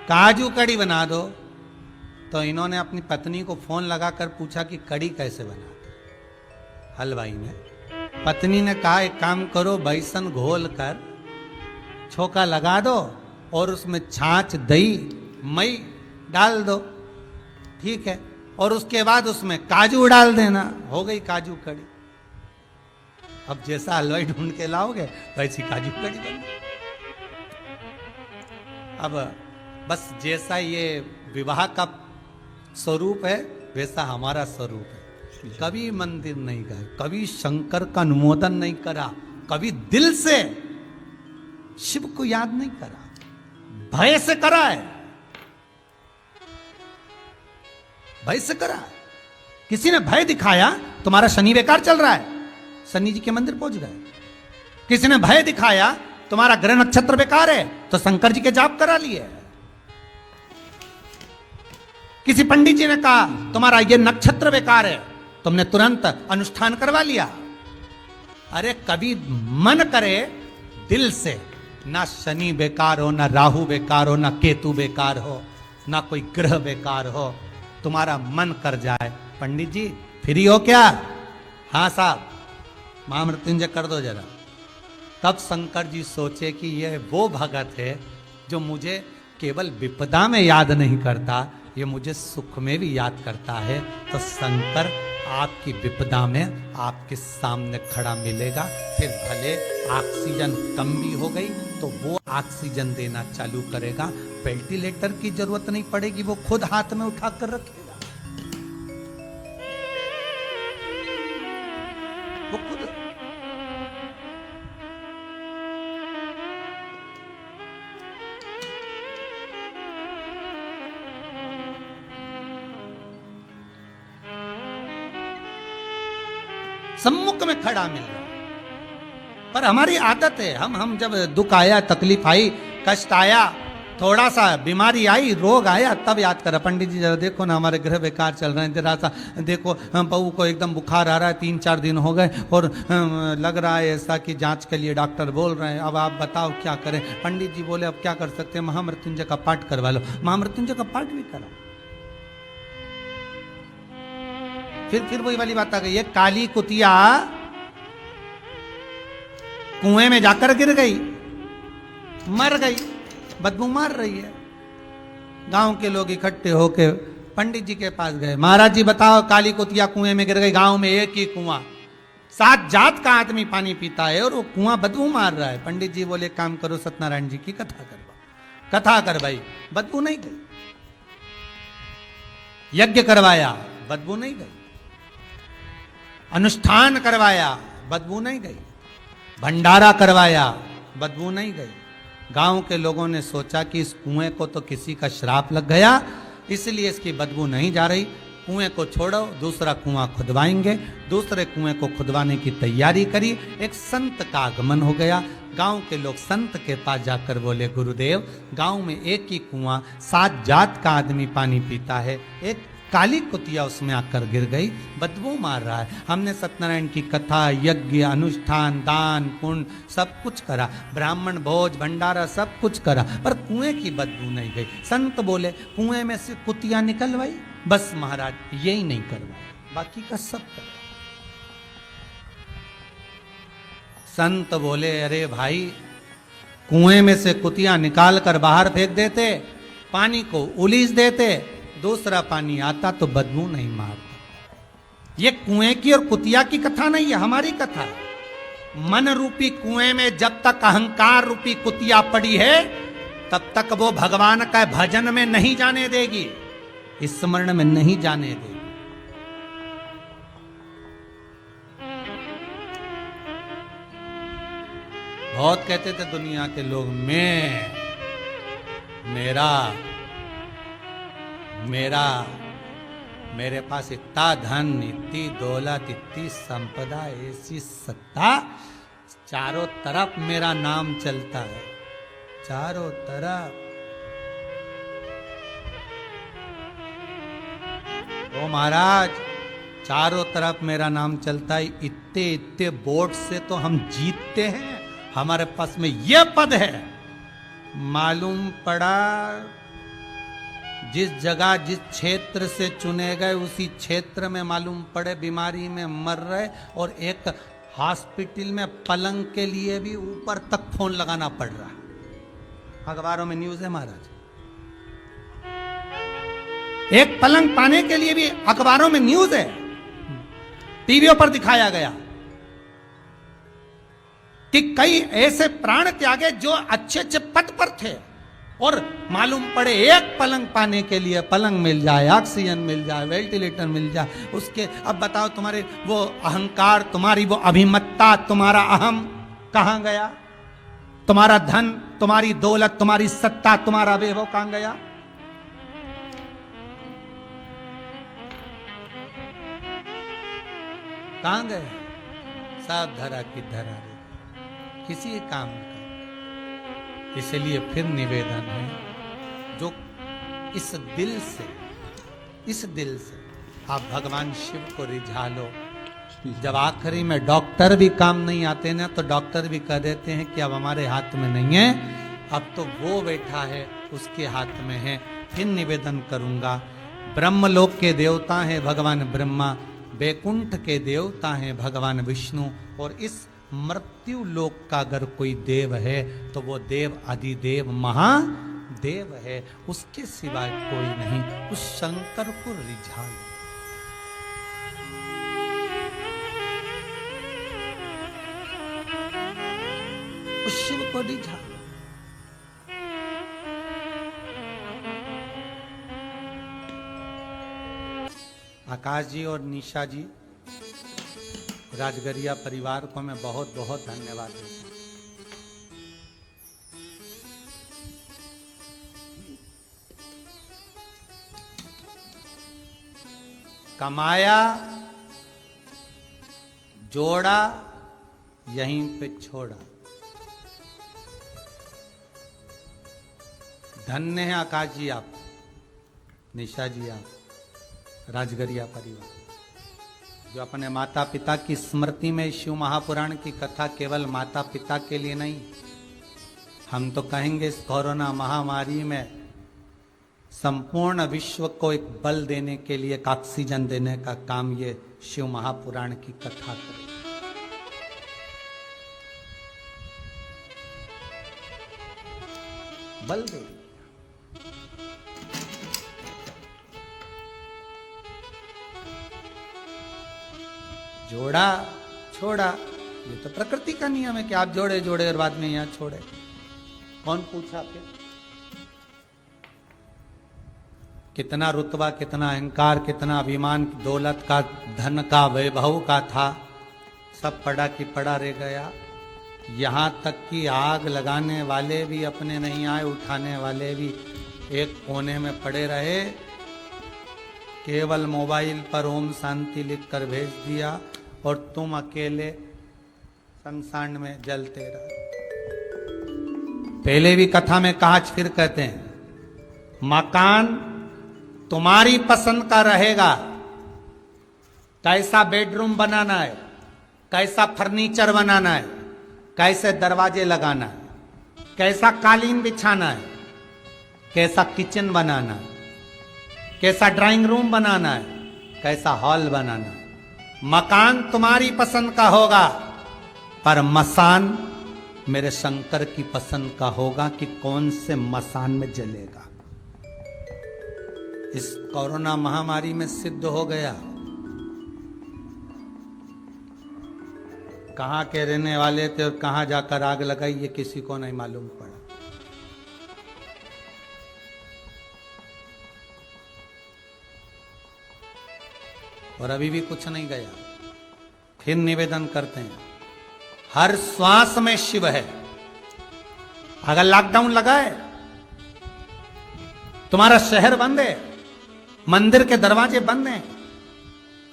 काजू कड़ी बना दो। तो इन्होंने अपनी पत्नी को फोन लगाकर पूछा कि कड़ी कैसे बनाते? हलवाई ने, पत्नी ने कहा एक काम करो, बेसन घोल कर छोका लगा दो और उसमें छाछ, दही, मई डाल दो, ठीक है, और उसके बाद उसमें काजू डाल देना, हो गई काजू कड़ी। अब जैसा हलवाई ढूंढ के लाओगे वैसी काजू कड़ी बन गई। अब बस जैसा ये विवाह का स्वरूप है, वैसा हमारा स्वरूप है। कभी मंदिर नहीं गए, कभी शंकर का अनुमोदन नहीं करा, कभी दिल से शिव को याद नहीं करा, भय से करा है, भय से करा। किसी ने भय दिखाया, तुम्हारा शनि बेकार चल रहा है, शनि जी के मंदिर पहुंच गए। किसी ने भय दिखाया, तुम्हारा ग्रह नक्षत्र बेकार है, तो शंकर जी के जाप करा लिए। किसी पंडित जी ने कहा तुम्हारा ये नक्षत्र बेकार है, तुमने तुरंत अनुष्ठान करवा लिया। अरे कभी मन करे दिल से, ना शनि बेकार हो, ना राहु बेकार हो, ना केतु बेकार हो, ना कोई ग्रह बेकार हो, तुम्हारा मन कर जाए, पंडित जी फ्री हो क्या? हाँ साहब, महामृत्युंजय कर दो जरा। तब शंकर जी सोचे कि यह वो भगत है जो मुझे केवल विपदा में याद नहीं करता, ये मुझे सुख में भी याद करता है। तो शंकर आपकी विपदा में आपके सामने खड़ा मिलेगा। फिर भले ऑक्सीजन कम भी हो गई तो वो ऑक्सीजन देना चालू करेगा। वेंटिलेटर की जरूरत नहीं पड़ेगी, वो खुद हाथ में उठाकर रखेगा, वो खुद। सम्मुख में खड़ा मिल रहा। पर हमारी आदत है, हम जब दुख आया, तकलीफ आई, कष्ट आया, थोड़ा सा बीमारी आई, रोग आया, तब याद करा पंडित जी जरा देखो ना हमारे ग्रह बेकार चल रहे हैं, जरा सा देखो बहू को एकदम बुखार आ रहा है, 3-4 दिन हो गए और लग रहा है ऐसा कि जांच के लिए डॉक्टर बोल रहे हैं, अब आप बताओ क्या करें। पंडित जी बोले अब क्या कर सकते हैं, महामृत्युंजय का पाठ करवा लो। महामृत्युंजय का पाठ भी करा। फिर वही वाली बात आ गई, ये काली कुतिया कुएं में जाकर गिर गई, मर गई, बदबू मार रही है। गांव के लोग इकट्ठे होके पंडित जी के पास गए, महाराज जी बताओ काली कुतिया कुएं में गिर गई, गांव में एक ही कुआं, 7 जात का आदमी पानी पीता है और वो कुआं बदबू मार रहा है। पंडित जी बोले काम करो, सत्यनारायण जी की कथा करवा। कथा कर भाई, बदबू नहीं गई। यज्ञ करवाया, बदबू नहीं गई। अनुष्ठान करवाया, बदबू नहीं गई। भंडारा करवाया, बदबू नहीं गई। गांव के लोगों ने सोचा कि इस कुएं को तो किसी का श्राप लग गया, इसलिए इसकी बदबू नहीं जा रही, कुएं को छोड़ो, दूसरा कुआं खुदवाएंगे। दूसरे कुएं को खुदवाने की तैयारी करी। एक संत का आगमन हो गया। गांव के लोग संत के पास जाकर बोले गुरुदेव, गांव में एक ही कुआं, 7 जात का आदमी पानी पीता है, एक काली कुतिया उसमें आकर गिर गई, बदबू मार रहा है। हमने सत्यनारायण की कथा, यज्ञ, अनुष्ठान, दान, पुण्य सब कुछ करा, ब्राह्मण भोज भंडारा सब कुछ करा, पर कुएं की बदबू नहीं गई। संत बोले कुएं में से कुतिया निकलवाई, बस महाराज यही नहीं करवाया, बाकी का सब करवा। संत बोले अरे भाई, कुएं में से कुतिया निकाल कर बाहर फेंक देते, पानी को उलीस देते, दूसरा पानी आता तो बदबू नहीं मारता। ये कुएं की और कुतिया की कथा नहीं है, हमारी कथा है। मन रूपी कुएं में जब तक अहंकार रूपी कुतिया पड़ी है, तब तक वो भगवान का भजन में नहीं जाने देगी, स्मरण में नहीं जाने देगी। बहुत कहते थे दुनिया के लोग, मेरे पास इतना धन, इतनी दौलत, इतनी संपदा, ऐसी सत्ता, चारों तरफ मेरा नाम चलता है, चारों तरफ। ओ महाराज, चारों तरफ मेरा नाम चलता है, इतने इतने वोट से तो हम जीतते हैं, हमारे पास में यह पद है। मालूम पड़ा जिस जगह जिस क्षेत्र से चुने गए, उसी क्षेत्र में मालूम पड़े बीमारी में मर रहे, और एक हॉस्पिटल में पलंग के लिए भी ऊपर तक फोन लगाना पड़ रहा है। अखबारों में न्यूज है महाराज, एक पलंग पाने के लिए भी अखबारों में न्यूज है, टीवियों पर दिखाया गया कि कई ऐसे प्राण त्यागे जो अच्छे अच्छे पद पर थे, और मालूम पड़े एक पलंग पाने के लिए पलंग मिल जाए, ऑक्सीजन मिल जाए, वेंटिलेटर मिल जाए, उसके अब बताओ तुम्हारे वो अहंकार, तुम्हारी वो अभिमत्ता, तुम्हारा अहम कहां गया? तुम्हारा धन, तुम्हारी दौलत, तुम्हारी सत्ता, तुम्हारा वैभव कहां गया? कहां गया? सब धरा की धरा रे, किसी काम का। इसलिए फिर निवेदन है, जो इस दिल से आप भगवान शिव को रिझा लो। जब आखिरी में डॉक्टर भी काम नहीं आते ना, तो डॉक्टर भी कह देते हैं कि अब हमारे हाथ में नहीं है, अब तो वो बैठा है उसके हाथ में है। फिर निवेदन करूंगा, ब्रह्मलोक के देवता हैं भगवान ब्रह्मा, वैकुंठ के देवता हैं भगवान विष्णु, और इस मृत्यु लोक का अगर कोई देव है तो वो देव अधिदेव महादेव है, उसके सिवाय कोई नहीं। उस शंकर को रिझा लो। उस शिव को रिझा लो। आकाश जी और निशा जी, राजगरिया परिवार को मैं बहुत बहुत धन्यवाद देता हूं। कमाया, जोड़ा, यहीं पे छोड़ा। धन्य है आकाश जी आप, निशा जी आप, राजगरिया परिवार, जो अपने माता पिता की स्मृति में शिव महापुराण की कथा केवल माता पिता के लिए नहीं, हम तो कहेंगे इस कोरोना महामारी में संपूर्ण विश्व को एक बल देने के लिए, एक ऑक्सीजन देने का काम ये शिव महापुराण की कथा करे। बल दे। जोड़ा, छोड़ा, ये तो प्रकृति का नियम है कि आप जोड़े जोड़े और बाद में यहां छोड़े। कौन पूछा फिर? कितना रुतबा, कितना अहंकार, कितना अभिमान, दौलत का, धन का, वैभव का था, सब पड़ा की पड़ा रह गया। यहां तक कि आग लगाने वाले भी अपने नहीं आए, उठाने वाले भी एक कोने में पड़े रहे, केवल मोबाइल पर ओम शांति लिखकर भेज दिया और तुम अकेले शमशान में जलते रहे। पहले भी कथा में कहा, फिर कहते हैं, मकान तुम्हारी पसंद का रहेगा, कैसा बेडरूम बनाना है, कैसा फर्नीचर बनाना है, कैसे दरवाजे लगाना है, कैसा कालीन बिछाना है, कैसा किचन बनाना है, कैसा ड्राइंग रूम बनाना है, कैसा हॉल बनाना है। मकान तुम्हारी पसंद का होगा, पर मसान मेरे शंकर की पसंद का होगा कि कौन से मसान में जलेगा। इस कोरोना महामारी में सिद्ध हो गया। कहां के रहने वाले थे और कहां जाकर आग लगाई, ये किसी को नहीं मालूम पड़ा। और अभी भी कुछ नहीं गया। फिर निवेदन करते हैं, हर श्वास में शिव है। अगर लॉकडाउन लगा है, तुम्हारा शहर बंद है, मंदिर के दरवाजे बंद हैं,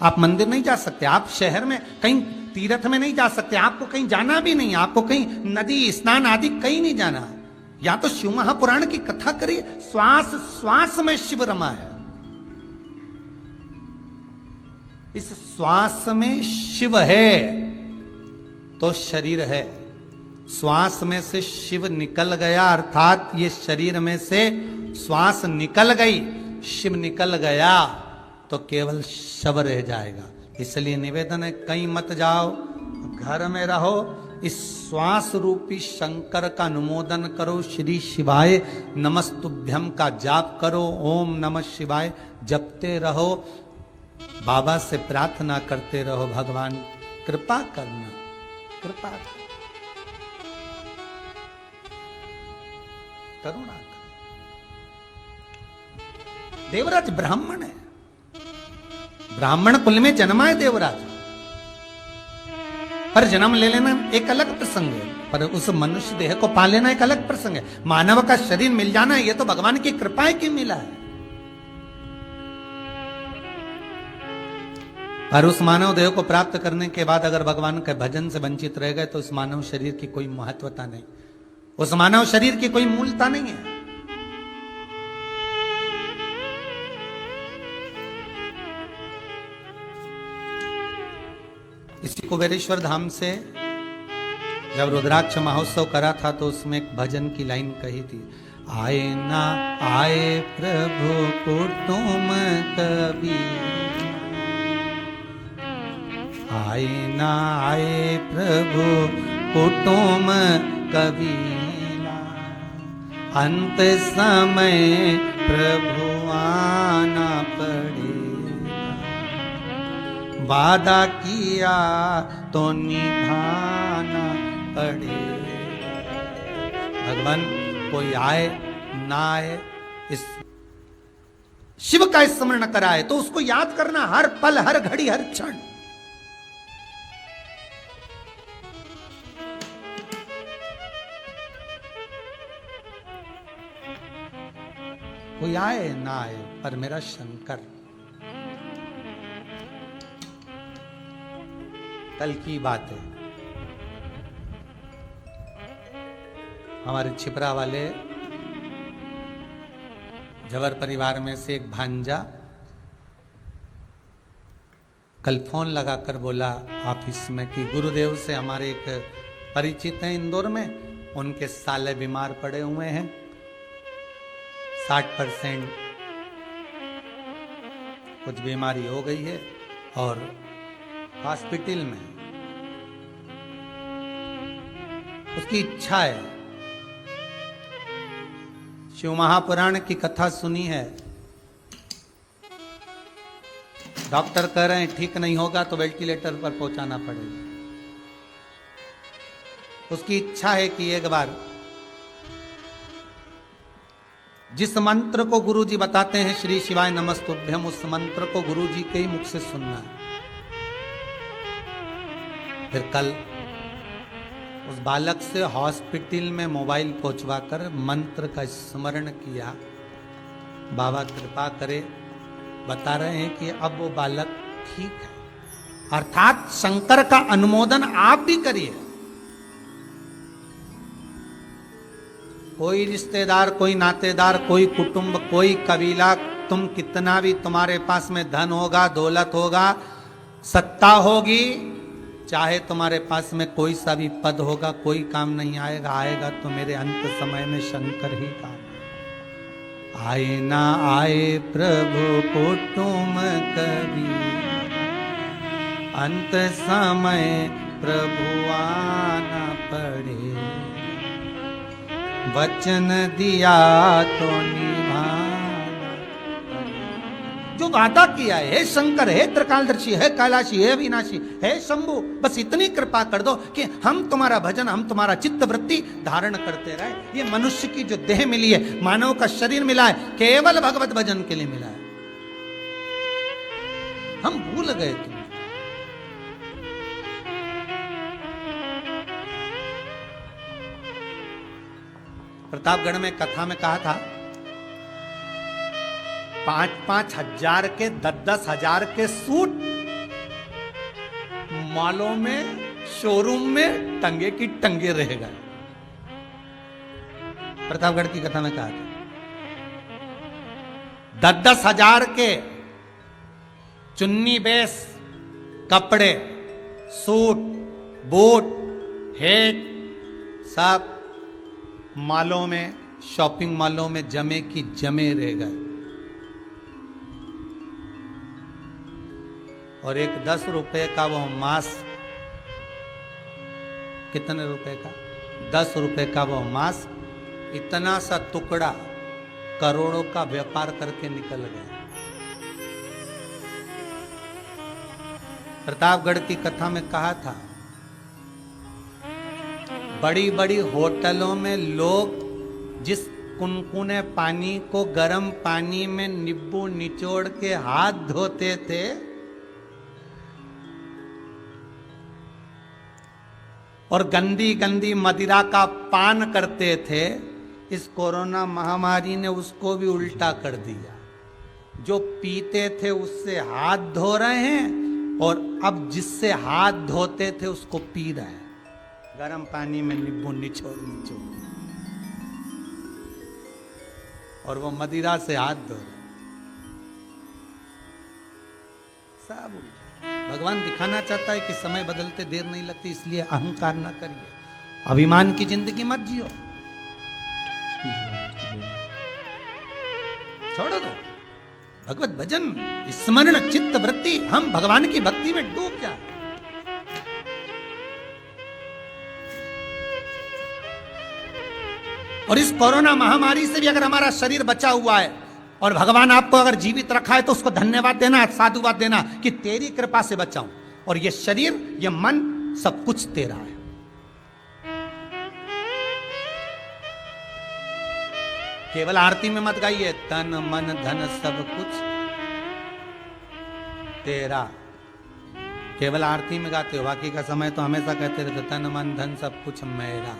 आप मंदिर नहीं जा सकते, आप शहर में कहीं तीर्थ में नहीं जा सकते, आपको कहीं जाना भी नहीं, आपको कहीं नदी स्नान आदि कहीं नहीं जाना। या तो शिव महापुराण की कथा करिए, श्वास श्वास में शिव रमा है। इस श्वास में शिव है तो शरीर है। श्वास में से शिव निकल गया, अर्थात ये शरीर में से श्वास निकल गई, शिव निकल गया, तो केवल शव रह जाएगा। इसलिए निवेदन है, कहीं मत जाओ, घर में रहो, इस श्वास रूपी शंकर का अनुमोदन करो, श्री शिवाय नमस्तुभ्यम का जाप करो, ओम नमः शिवाय जपते रहो, बाबा से प्रार्थना करते रहो, भगवान कृपा करना, कृपा करुणा कर। देवराज ब्राह्मण है, ब्राह्मण कुल में जन्मा है देवराज, पर जन्म ले लेना एक अलग प्रसंग है, पर उस मनुष्य देह को पा लेना एक अलग प्रसंग है। मानव का शरीर मिल जाना ये तो भगवान की कृपा है कि मिला है। और उस मानव देह को प्राप्त करने के बाद अगर भगवान के भजन से वंचित रह गए तो उस मानव शरीर की कोई महत्वता नहीं, उस मानव शरीर की कोई मूलता नहीं है। इसी कुबेरेश्वर धाम से जब रुद्राक्ष महोत्सव करा था तो उसमें एक भजन की लाइन कही थी, आए ना आए प्रभु कुटुम कभी, आए ना आए प्रभु कुटुम कभी, अंत समय प्रभु आना पड़ेगा, वादा किया तो निभाना पड़ेगा। भगवान कोई आए ना आए, इस शिव का स्मरण कराए तो उसको याद करना हर पल, हर घड़ी, हर क्षण। कोई आए ना आए पर मेरा शंकर। कल की बात है, हमारे छिपरा वाले जवर परिवार में से एक भांजा कल फोन लगाकर बोला ऑफिस में कि गुरुदेव से हमारे एक परिचित हैं इंदौर में, उनके साले बीमार पड़े हुए हैं, 60% कुछ बीमारी हो गई है और हॉस्पिटल में। उसकी इच्छा है, शिव महापुराण की कथा सुनी है, डॉक्टर कह रहे हैं ठीक नहीं होगा तो वेंटिलेटर पर पहुंचाना पड़ेगा। उसकी इच्छा है कि एक बार जिस मंत्र को गुरुजी बताते हैं श्री शिवाय नमस्तुभ्यम, उस मंत्र को गुरुजी के ही मुख से सुनना है। फिर कल उस बालक से हॉस्पिटल में मोबाइल पहुंचवाकर मंत्र का स्मरण किया। बाबा कृपा करे, बता रहे हैं कि अब वो बालक ठीक है, अर्थात शंकर का अनुमोदन आप भी करिए। कोई रिश्तेदार, कोई नातेदार, कोई कुटुंब, कोई कबीला, तुम कितना भी तुम्हारे पास में धन होगा, दौलत होगा, सत्ता होगी, चाहे तुम्हारे पास में कोई सा भी पद होगा, कोई काम नहीं आएगा। आएगा तो मेरे अंत समय में शंकर ही काम। आए ना आए प्रभु कुटुम कभी, अंत समय प्रभु आना पड़े, वचन दिया तो निभाना पड़े। जो वादा किया है, हे शंकर, हे त्रिकालदर्शी, हे कैलाशी, हे अविनाशी, हे शंभु, बस इतनी कृपा कर दो कि हम तुम्हारा भजन, हम तुम्हारा चित्त वृत्ति धारण करते रहे। ये मनुष्य की जो देह मिली है, मानव का शरीर मिला है, केवल भगवत भजन के लिए मिला है। हम भूल गए तुम। प्रतापगढ़ में कथा में कहा था, 5-5 हजार के, 10-10 हजार के सूट मॉलों में, शोरूम में टंगे की टंगे रह गए। प्रतापगढ़ की कथा में कहा था 10-10 हजार के चुन्नी बेस कपड़े, सूट, बूट, हेट सब मॉलों में, शॉपिंग मॉलों में जमे की जमे रह गए। और एक 10 रुपए का वो मास्क, कितने रुपए का? 10 रुपए का वो मास्क, इतना सा टुकड़ा करोड़ों का व्यापार करके निकल गया। प्रतापगढ़ की कथा में कहा था, बड़ी बड़ी होटलों में लोग जिस कुनकुने पानी को गर्म पानी में नींबू निचोड़ के हाथ धोते थे, और गंदी गंदी मदिरा का पान करते थे, इस कोरोना महामारी ने उसको भी उल्टा कर दिया। जो पीते थे उससे हाथ धो रहे हैं, और अब जिससे हाथ धोते थे उसको पी रहे हैं, गर्म पानी में नींबू निचोड़ निचोड़, और वो मदिरा से हाथ धो रहे। सब उल्टा। भगवान दिखाना चाहता है कि समय बदलते देर नहीं लगती, इसलिए अहंकार ना करिए, अभिमान की जिंदगी मत जियो, छोड़ दो। भगवत भजन, स्मरण, चित्त वृत्ति, हम भगवान की भक्ति में डूब जाए। और इस कोरोना महामारी से भी अगर हमारा शरीर बचा हुआ है और भगवान आपको अगर जीवित रखा है तो उसको धन्यवाद देना, साधुवाद देना कि तेरी कृपा से बचाऊं, और ये शरीर, ये मन, सब कुछ तेरा है। केवल आरती में मत गाइए तन मन धन सब कुछ तेरा, केवल आरती में गाते हो, बाकी का समय तो हमेशा कहते रहते तन मन धन सब कुछ मेरा।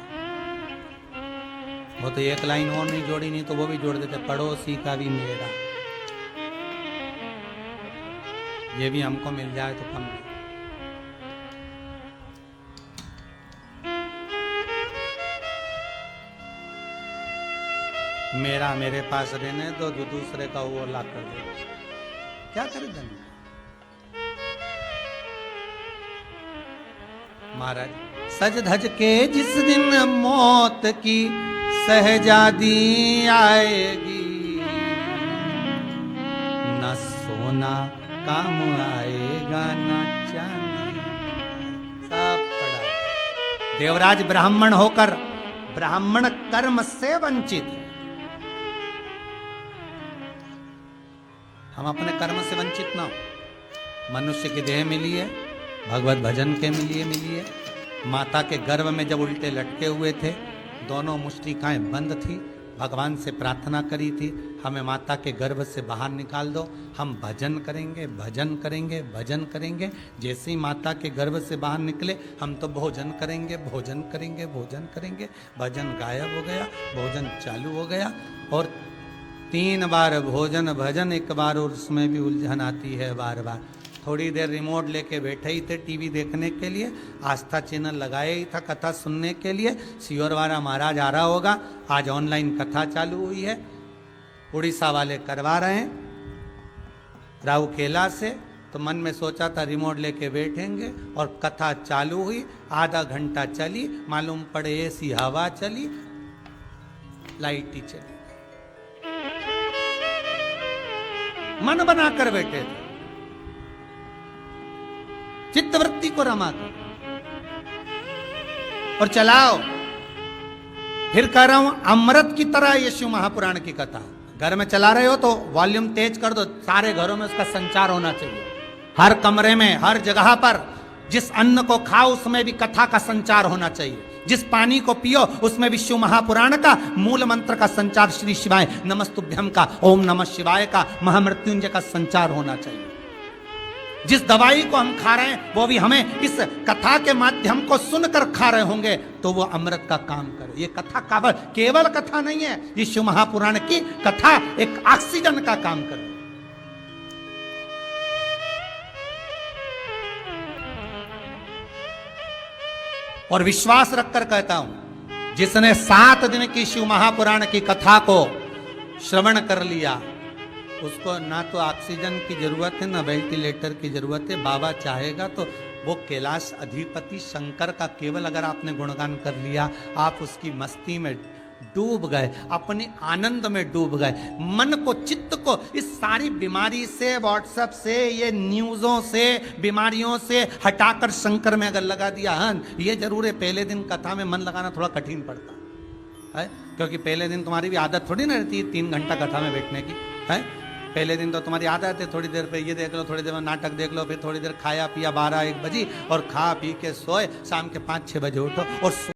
वो तो एक लाइन और नहीं जोड़ी, नहीं तो वो भी जोड़ देते, पड़ोसी का भी मेरा। ये भी हमको मिल जाए तो कम। मेरा मेरे पास रहने दो, जो दूसरे का वो ला कर दो। क्या करे धन महाराज। सज धज के जिस दिन मौत की सहजादी आएगी, न सोना काम आएगा न चांदी। सब पड़ा। देवराज ब्राह्मण होकर ब्राह्मण कर्म से वंचित, हम अपने कर्म से वंचित ना हो। मनुष्य की देह मिली है, भगवत भजन के मिली है। माता के गर्भ में जब उल्टे लटके हुए थे, दोनों मुष्टिकाएं बंद थी, भगवान से प्रार्थना करी थी, हमें माता के गर्भ से बाहर निकाल दो, हम भजन करेंगे, भजन करेंगे, भजन करेंगे। जैसे ही माता के गर्भ से बाहर निकले, हम तो भोजन करेंगे, भोजन करेंगे, भोजन करेंगे। भजन गायब हो गया, भोजन चालू हो गया, और 3 बार भोजन भजन, एक बार और उसमें भी उलझन आती है बार बार। थोड़ी देर रिमोट लेके बैठे ही थे टीवी देखने के लिए, आस्था चैनल लगाया ही था कथा सुनने के लिए। सियोरवारा महाराज आ रहा होगा, आज ऑनलाइन कथा चालू हुई है, उड़ीसा वाले करवा रहे हैं राउकेला से। तो मन में सोचा था रिमोट लेके बैठेंगे, और कथा चालू हुई, आधा घंटा चली, मालूम पड़े ऐसी हवा चली, लाइट ही चली। मन बनाकर बैठे थे, चित्तवृत्ति को रमा कर, और चलाओ। फिर कह रहा हूं, अमृत की तरह यीशु महापुराण की कथा। घर में चला रहे हो तो वॉल्यूम तेज कर दो, सारे घरों में उसका संचार होना चाहिए, हर कमरे में, हर जगह पर। जिस अन्न को खाओ उसमें भी कथा का संचार होना चाहिए, जिस पानी को पियो उसमें विष्णु महापुराण का मूल मंत्र का संचार, श्री शिवाय नमस्तुभ्यम का, ओम नमः शिवाय का, महामृत्युंजय का संचार होना चाहिए। जिस दवाई को हम खा रहे हैं वो भी हमें इस कथा के माध्यम को सुनकर खा रहे होंगे, तो वो अमृत का काम करे। ये कथा केवल कथा नहीं है, विष्णु महापुराण की कथा एक ऑक्सीजन का काम करे। और विश्वास रखकर कहता हूं, जिसने 7 दिन की शिव महापुराण की कथा को श्रवण कर लिया, उसको ना तो ऑक्सीजन की जरूरत है, ना वेंटिलेटर की जरूरत है। बाबा चाहेगा तो वो कैलाश अधिपति शंकर का केवल अगर आपने गुणगान कर लिया, आप उसकी मस्ती में डूब गए, अपने आनंद में डूब गए। मन को, चित्त को इस सारी बीमारी से, व्हाट्सएप से, ये न्यूज़ों से, बीमारियों से हटाकर शंकर में अगर लगा दिया। हाँ, ये जरूर है, पहले दिन कथा में मन लगाना थोड़ा कठिन पड़ता है, क्योंकि पहले दिन तुम्हारी भी आदत थोड़ी ना रहती है 3 घंटा कथा में बैठने की, है। पहले दिन तो तुम्हारी आदत है, थोड़ी देर पे ये देख लो, थोड़ी देर में नाटक देख लो, फिर थोड़ी देर खाया पिया 12-1 बजे, और खा पी के सोए, शाम के 5-6 बजे उठो और